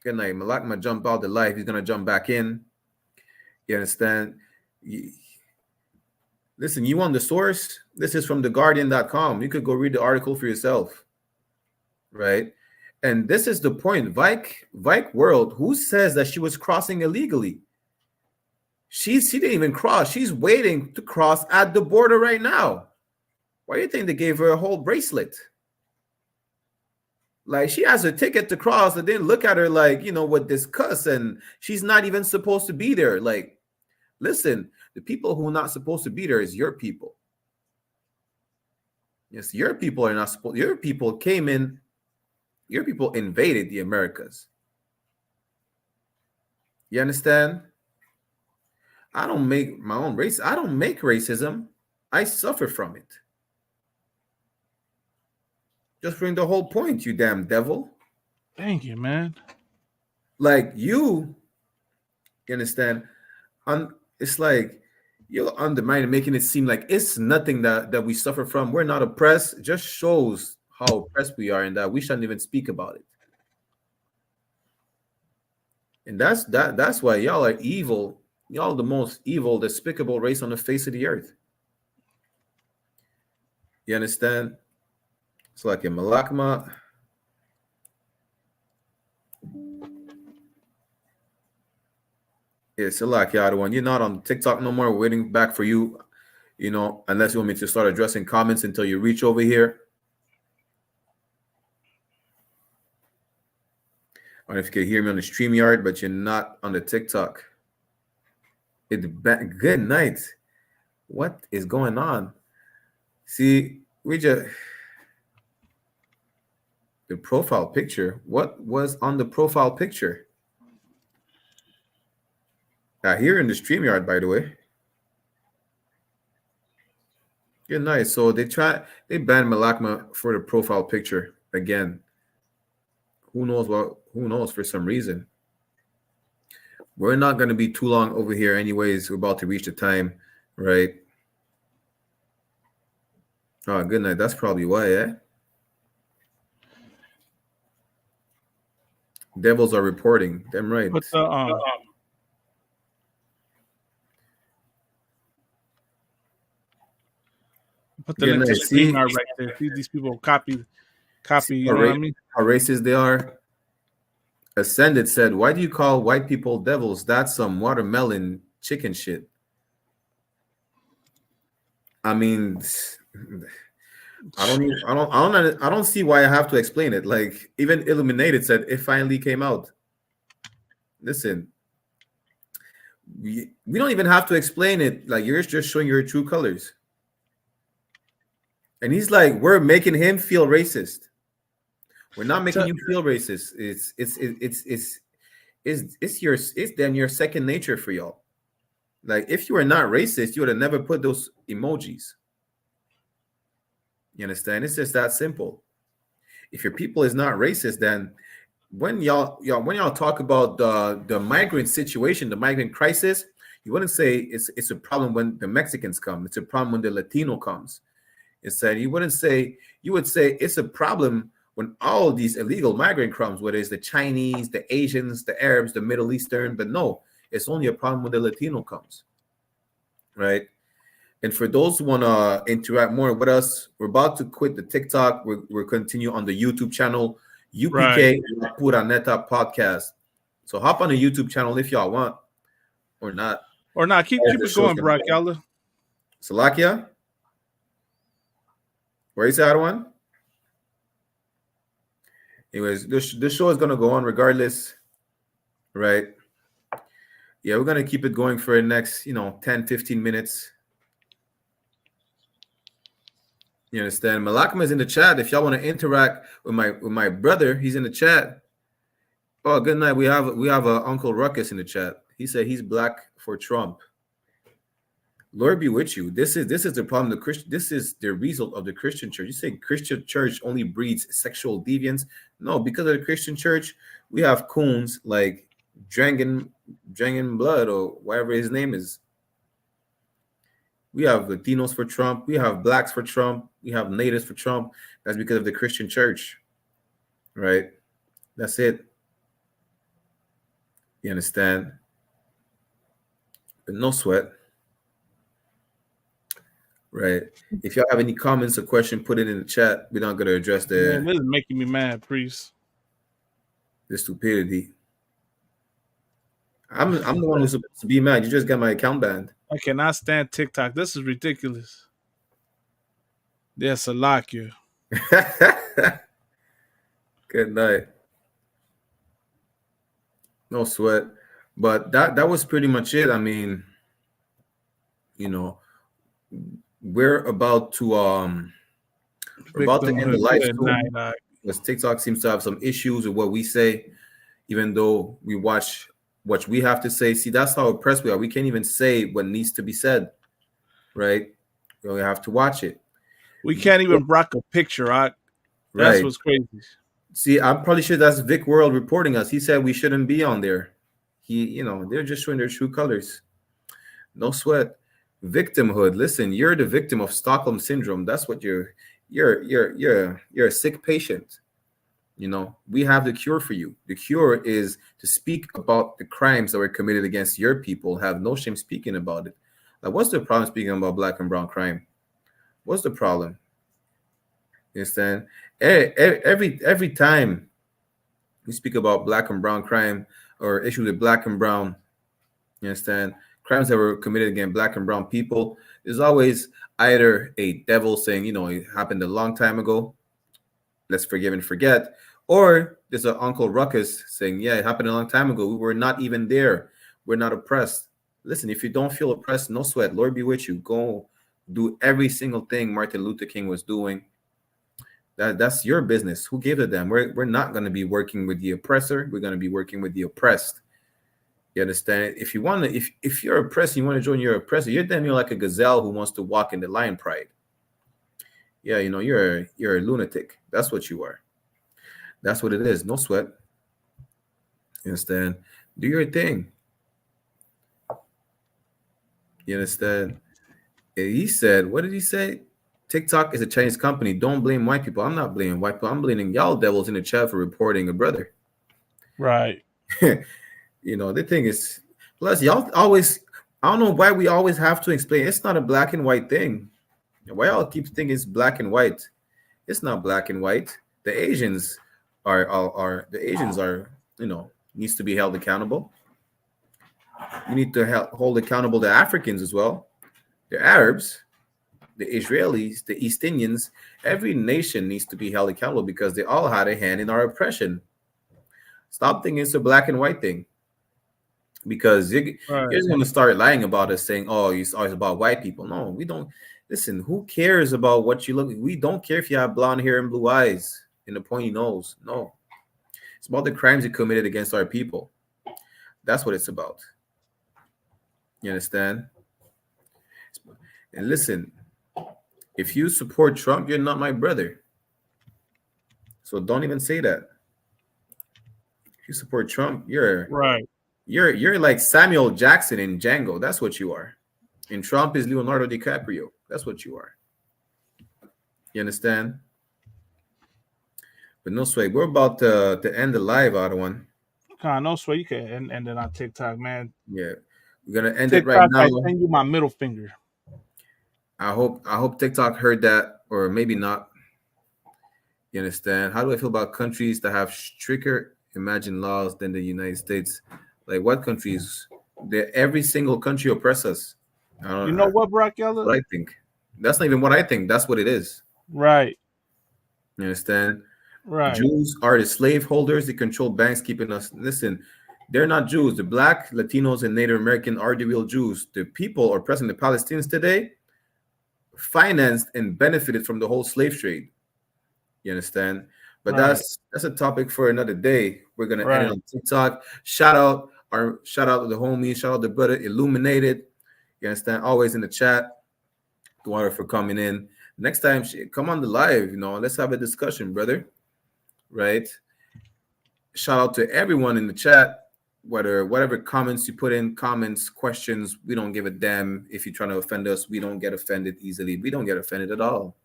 Good night. Malakma jump out the life. He's going to jump back in. You understand? Listen, you want the source? This is from theguardian.com. You could go read the article for yourself. Right? And this is the point. Vike World, who says that she was crossing illegally? She didn't even cross. She's waiting to cross at the border right now. Why do you think they gave her a whole bracelet? Like, she has a ticket to cross, and then look at her like, with disgust, and she's not even supposed to be there. Like, listen, the people who are not supposed to be there is your people. Yes, your people are not supposed. Your people came in. Your people invaded the Americas. You understand? I don't make my own race. I don't make racism. I suffer from it. Just bring the whole point, you damn devil. Thank you, man. Like you understand? It's like you're undermining, making it seem like it's nothing that we suffer from. We're not oppressed. It just shows how oppressed we are, and that we shouldn't even speak about it. And that's why y'all are evil. Y'all the most evil, despicable race on the face of the earth. You understand? It's like a Malakma. It's a like the other one. You're not on TikTok no more. We're waiting back for you, unless you want me to start addressing comments until you reach over here. I don't know if you can hear me on the StreamYard, but you're not on the TikTok. Good night. What is going on? See, the profile picture. What was on the profile picture? Here in the StreamYard, by the way. Good night. So they banned Malakma for the profile picture again. Who knows for some reason. We're not going to be too long over here anyways. We're about to reach the time, right? Oh, good night. That's probably why, yeah? Devils are reporting. Damn right. Put the link to StreamYard right there. These people copy. You know what I mean? How racist they are. Ascended said, "Why do you call white people devils? That's some watermelon chicken shit." I mean, I don't see why I have to explain it. Like, even Illuminated said it finally came out. Listen, we don't even have to explain it. Like, you're just showing your true colors. And he's like, we're making him feel racist. We're not making you feel racist. It's then your second nature for y'all. Like, if you were not racist, you would have never put those emojis. You understand? It's just that simple. If your people is not racist, then when y'all talk about the migrant situation, the migrant crisis, you wouldn't say it's a problem when the Mexicans come. It's a problem when the Latino comes. Instead, you would say it's a problem when all of these illegal migrant comes, whether it's the Chinese, the Asians, the Arabs, the Middle Eastern, but no, it's only a problem when the Latino comes, right? And for those who want to interact more with us, we're about to quit the TikTok. We're continue on the YouTube channel, UPK La Pura Neta Podcast. So hop on the YouTube channel if y'all want, or not. Or not. Keep it going, Brock. Y'all. Salakia? Where is that one? Anyways, this show is going to go on regardless, right? Yeah, we're going to keep it going for the next, 10, 15 minutes. You understand? Malakam is in the chat. If y'all want to interact with my brother, he's in the chat. Oh, good night. We have Uncle Ruckus in the chat. He said he's black for Trump. Lord be with you. This is the problem. This is the result of the Christian church. You say Christian church only breeds sexual deviance. No, because of the Christian church, we have coons like Dragon Blood or whatever his name is. We have Latinos for Trump. We have blacks for Trump. We have natives for Trump. That's because of the Christian church, right? That's it. You understand? But no sweat. Right. If y'all have any comments or question, put it in the chat. We're not going to address Man, this is making me mad, Priest. The stupidity. I'm the one who's supposed to be mad. You just got my account banned. I cannot stand TikTok. This is ridiculous. Yes, I like you. Good night. No sweat. But that was pretty much it. I mean, we're about to end the live stream because TikTok seems to have some issues with what we say, even though we watch what we have to say. See, that's how oppressed we are. We can't even say what needs to be said, right? We have to watch it. We can't even rock a picture, right? That's what's crazy. See, I'm probably sure that's Vic World reporting us. He said we shouldn't be on there. They're just showing their true colors. No sweat. Victimhood. Listen, you're the victim of Stockholm syndrome. That's what you're a sick patient. We have the cure for you. The cure is to speak about the crimes that were committed against your people. Have no shame speaking about it. Like, what's the problem speaking about black and brown crime? What's the problem? You understand? Every time we speak about black and brown crime or issues with black and brown, you understand, crimes that were committed against black and brown people, there's always either a devil saying, it happened a long time ago, let's forgive and forget, or there's an Uncle Ruckus saying, yeah, it happened a long time ago. We were not even there. We're not oppressed. Listen, if you don't feel oppressed, no sweat. Lord be with you. Go do every single thing Martin Luther King was doing. That's your business. Who gave it them? We're not going to be working with the oppressor. We're going to be working with the oppressed. You understand? If you want to, if you're oppressed, you want to join your oppressor, you're like a gazelle who wants to walk in the lion pride. Yeah, you're a lunatic. That's what you are. That's what it is. No sweat. You understand? Do your thing. You understand? And he said, what did he say? TikTok is a Chinese company. Don't blame white people. I'm not blaming white people. I'm blaming y'all devils in the chat for reporting a brother. Right. The thing is, plus y'all always, I don't know why we always have to explain. It's not a black and white thing. Why y'all keep thinking it's black and white? It's not black and white. The Asians are needs to be held accountable. You need to hold accountable the Africans as well, the Arabs, the Israelis, the East Indians. Every nation needs to be held accountable because they all had a hand in our oppression. Stop thinking it's a black and white thing, because you're just going to start lying about us, saying, oh, it's always about white people. No, we don't. Listen, who cares about what you look like? We don't care if you have blonde hair and blue eyes and a pointy nose. No. It's about the crimes you committed against our people. That's what it's about. You understand? And listen, if you support Trump, you're not my brother. So don't even say that. If you support Trump, you're like Samuel Jackson in Django. That's what you are. And Trump is Leonardo DiCaprio. That's what you are. You understand? But no sway. We're about to end the live, other one. No swear you can end it on TikTok, man. Yeah, we're gonna end it right TikTok, now. I send you my middle finger. I hope TikTok heard that, or maybe not. You understand? How do I feel about countries that have stricter imagine laws than the United States? Like what countries? Every single country oppress us. You know what, Brock That's Yella? what I think. That's not even what I think. That's what it is. Right. You understand? Right. Jews are the slave holders. They control banks, keeping us. Listen, they're not Jews. The Black, Latinos, and Native American are the real Jews. The people oppressing the Palestinians today financed and benefited from the whole slave trade. You understand? But Right. that's a topic for another day. We're gonna end Right. it on TikTok. Shout out to the homie, shout out the brother Illuminated. You understand? Always in the chat. Water for coming in. Next time, come on the live. Let's have a discussion, brother. Right? Shout out to everyone in the chat. Whatever comments you put in, comments, questions, we don't give a damn. If you're trying to offend us, we don't get offended easily. We don't get offended at all.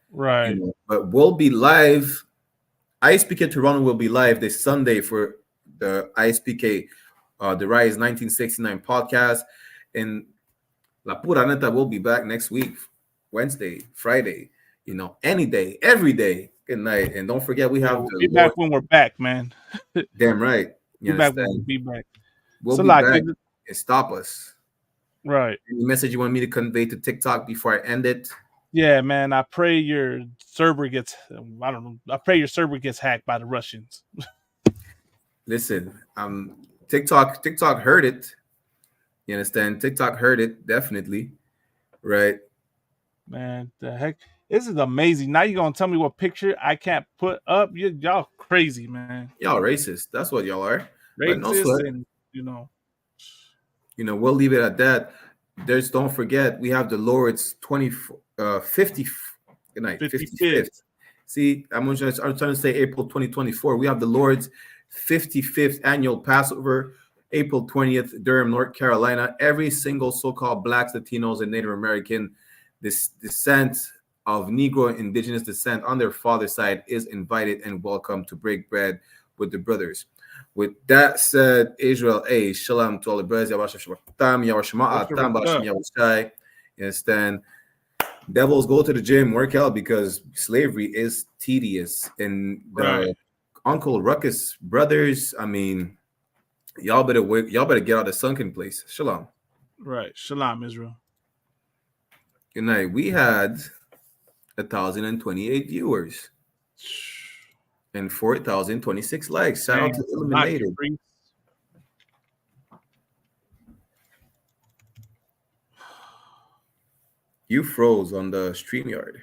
Right. But we'll be live. ISPK Toronto will be live this Sunday for the ISPK, the Rise 1969 podcast. And La Pura Neta will be back next week, Wednesday, Friday, any day, every day. Good night. And don't forget, we have we'll be back when we're back, man. Damn right. You Be back when understand? we'll be back. We'll So be like, back and stop us. Right. Any message you want me to convey to TikTok before I end it? Yeah, man. I pray your server gets. I don't know. I pray your server gets hacked by the Russians. Listen, TikTok heard it. You understand? TikTok heard it definitely, right? Man, the heck, this is amazing. Now you're gonna tell me what picture I can't put up? Y'all crazy, man. Y'all racist. That's what y'all are. But no Racist, sweat. and We'll leave it at that. Don't forget, we have the Lord's 50. Good night. 55th. See, I'm trying to say April 2024. We have the Lord's 55th annual Passover, April 20th, Durham, North Carolina. Every single so-called Blacks, Latinos, and Native American descent of Negro indigenous descent on their father's side is invited and welcome to break bread with the brothers. With that said, Israel, shalom to all the brothers. You understand? Devils, go to the gym, work out, because slavery is tedious. And the Uncle Ruckus brothers, I mean, y'all better get out of the sunken place. Shalom. Right. Shalom, Israel. Good night. We had 1,028 viewers and 4,026 likes. Shout out to Illuminated. You froze on the StreamYard.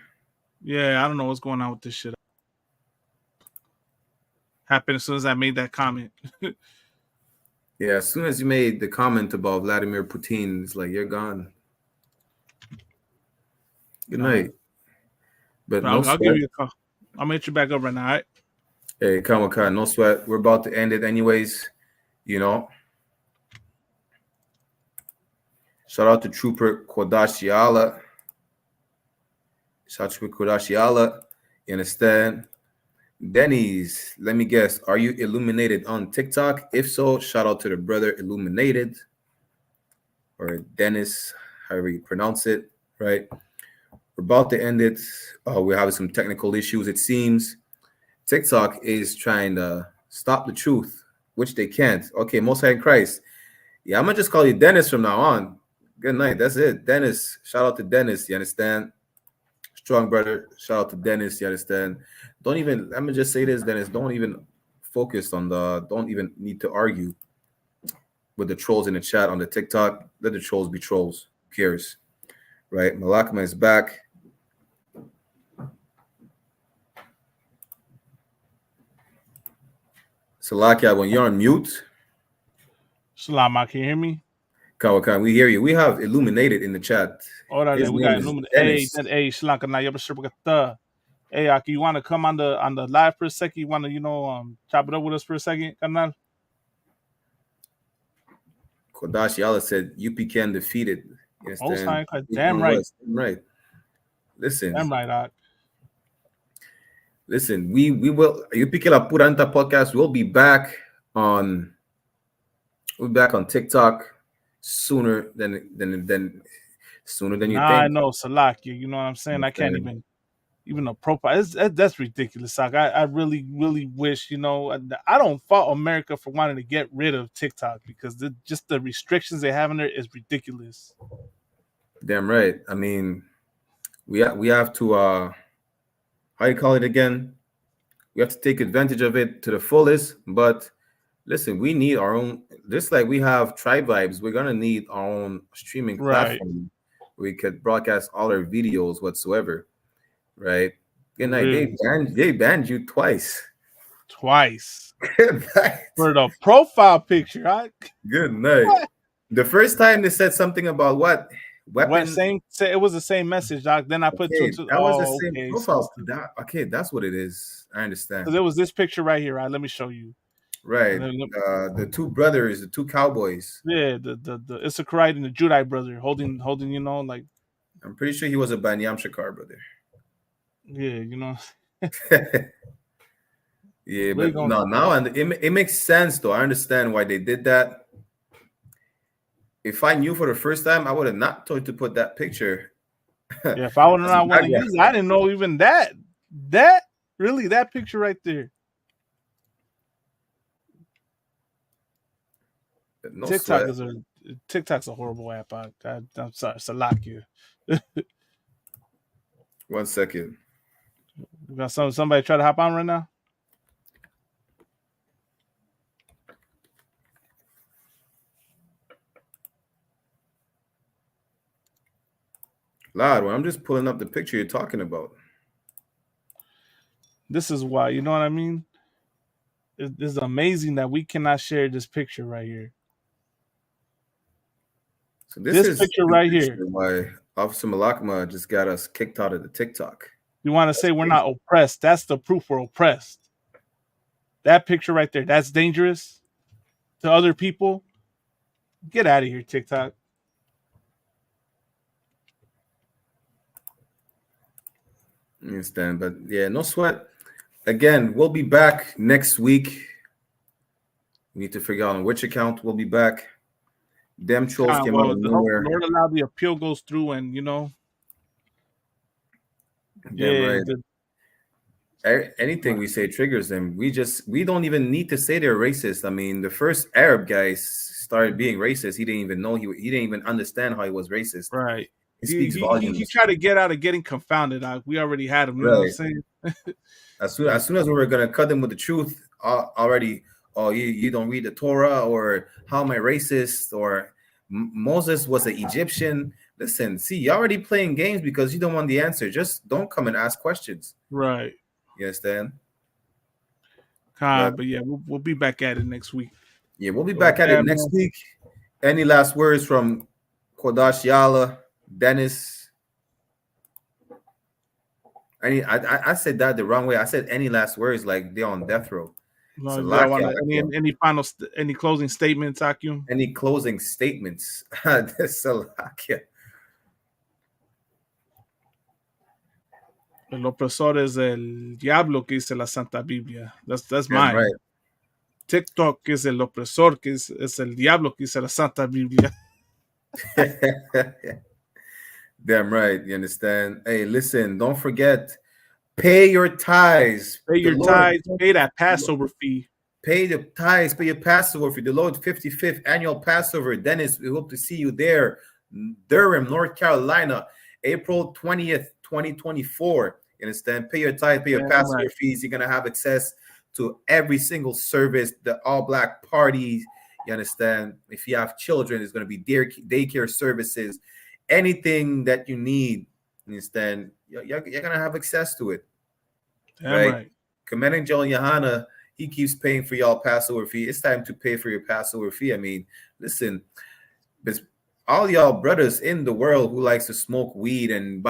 Yeah, I don't know what's going on with this shit. Happened as soon as I made that comment. Yeah, as soon as you made the comment about Vladimir Putin, it's like, you're gone. Good night. But I'll give you a call. I'm gonna hit you back up right now, all right? Hey, Kamaka, no sweat. We're about to end it anyways. Shout out to Trooper Kodashiala. Shout out to Trooper Kodashiala. You understand? Denny's, let me guess. Are you illuminated on TikTok? If so, shout out to the brother Illuminated. Or Dennis, however you pronounce it, right? We're about to end it. We're having some technical issues, it seems. TikTok is trying to stop the truth, which they can't. Okay, Most High in Christ. Yeah, I'm going to just call you Dennis from now on. Good night. That's it. Dennis. Shout out to Dennis. You understand? Strong brother. Shout out to Dennis. You understand? Let me just say this, Dennis. Don't even don't even need to argue with the trolls in the chat on the TikTok. Let the trolls be trolls. Who cares? Right? Malakma is back. Salakia, when you're on mute. Salama, can you hear me? Kawakan, we hear you. We have Illuminated in the chat. We got Illuminated. Hey, Shalaka, now you're hey, Aki, you want to come on the live for a second? You want to, chop it up with us for a second, Kanal? Kodashi Allah said UPK defeated. Damn right. Right. Listen. Damn right, Ak. Listen, we will. You pick it up, Puranta podcast. We'll be back on. We'll be back on TikTok sooner than sooner than you Nah, I think. know Salakia. You know what I'm saying? I can't even a profile. That's ridiculous, Sock. I really, really wish, I don't fault America for wanting to get rid of TikTok because just the restrictions they have in there is ridiculous. Damn right. I mean, we have to how you call it again? We have to take advantage of it to the fullest. But listen, we need our own. Just like we have Tribe Vibes, we're gonna need our own streaming Right. platform. We could broadcast all our videos whatsoever. Right. Good night. They banned you twice. Good night. For the profile picture. Good night. What? The first time they said something about what weapon. It was the same message, Doc. Then I put that was the same profile. That's what it is. I understand. So there was this picture right here. Right, let me show you. Right. The two brothers, the two cowboys. Yeah, the Issacharite and the Judite brother holding, like. I'm pretty sure he was a Banyam Shakar brother. Yeah, Yeah, but no, now and it makes sense though. I understand why they did that. If I knew for the first time, I would have not told you to put that picture. Yeah, if I would have not want to use it, I didn't know even that picture right there. No TikTok's a horrible app. I'm sorry, Salakia. 1 second. We got somebody try to hop on right now. Lad, well, I'm just pulling up the picture you're talking about. This is why, you know what I mean? It's amazing that we cannot share this picture right here. So this picture right here. Why Officer Malakma just got us kicked out of the TikTok. You want to say we're not oppressed? That's the proof we're oppressed. That picture right there, that's dangerous to other people. Get out of here, TikTok. I understand, but yeah, no sweat. Again, we'll be back next week. We need to figure out on which account we'll be back. Them trolls came out of nowhere. Lord allow the appeal goes through, and right. Anything we say triggers them. We don't even need to say they're racist. I mean, the first Arab guy started being racist. He didn't even know he didn't even understand how he was racist. Right. He speaks volumes. He tried to get out of getting confounded. We already had him. You know what I'm saying? As soon as we were gonna cut them with the truth, already. Oh, you don't read the Torah, or how am I racist? Or Moses was an Egyptian. Listen, see, you're already playing games because you don't want the answer. Just don't come and ask questions. Right. You understand? But yeah, we'll be back at it next week. Yeah, we'll be back at it next week. Any last words from Kodash Yala, Dennis? I said that the wrong way. I said any last words like they're on death row. No, any closing statements, Akim? Any closing statements? Salakia. El opresor es el diablo que dice la Santa Biblia. That's mine. Right. TikTok es el opresor que es el diablo que dice la Santa Biblia. Damn right. You understand? Hey, listen, don't forget, pay your tithes. Pay your tithes. Pay that Passover fee. Pay the tithes. Pay your Passover fee. The Lord's 55th annual Passover. Dennis, we hope to see you there. Durham, North Carolina, April 20th, 2024. You understand? Pay your tithe. Pay your Passover fees. You're going to have access to every single service, the all-black parties. You understand? If you have children, it's going to be daycare services. Anything that you need, you understand? You're going to have access to it. Right? Commanding General Yohana, he keeps paying for y'all Passover fee. It's time to pay for your Passover fee. I mean, listen, all y'all brothers in the world who likes to smoke weed and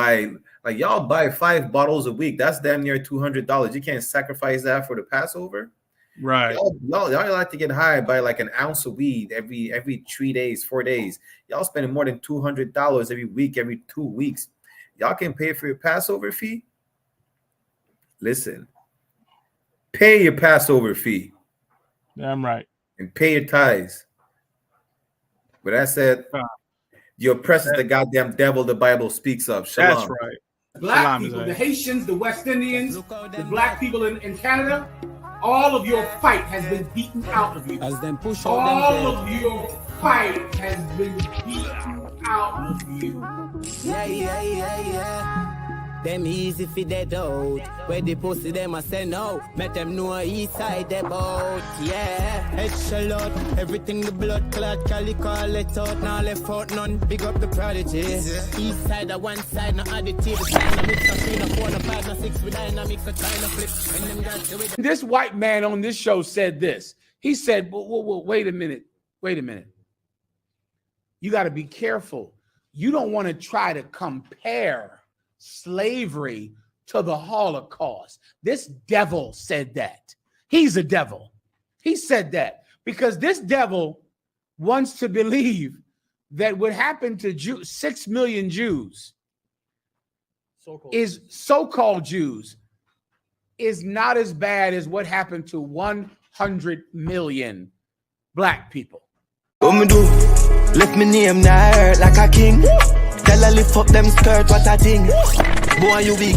y'all buy 5 bottles a week. That's damn near $200. You can't sacrifice that for the Passover. Right. Y'all like to get high by like an ounce of weed every 3 days, 4 days. Y'all spending more than $200 every week, every 2 weeks. Y'all can pay for your Passover fee. Listen, pay your Passover fee. Damn right. And pay your tithes. But that said, you oppress the goddamn devil the Bible speaks of. Shalom. That's right. Black Shalom, people, Isaiah. the Haitians, the West Indians, the black people in Canada, all of your fight has been beaten out of you. As them push out All them of your fight has been beaten out of you. Yeah. Them easy fi dead out. Where the pussy them a say no. Make them know east side they bout. Yeah. Echelon. Everything the blood clot. Cali call it out. Now left out none. Big up the prodigy. East side a one side. No additive. Sign a mix. A 3, a 4, a 5, a 6. With dynamics. A China flip. And them guys do it. This white man on this show said this. He said, wait a minute. You got to be careful. You don't want to try to compare slavery to the Holocaust. This devil said that. He's a devil. He said that because this devil wants to believe that what happened to 6 million Jews so-called Jews is not as bad as what happened to 100 million black people. What me do? Left me name now like a king. Tell her lift up them skirt, what a thing. Boy, you be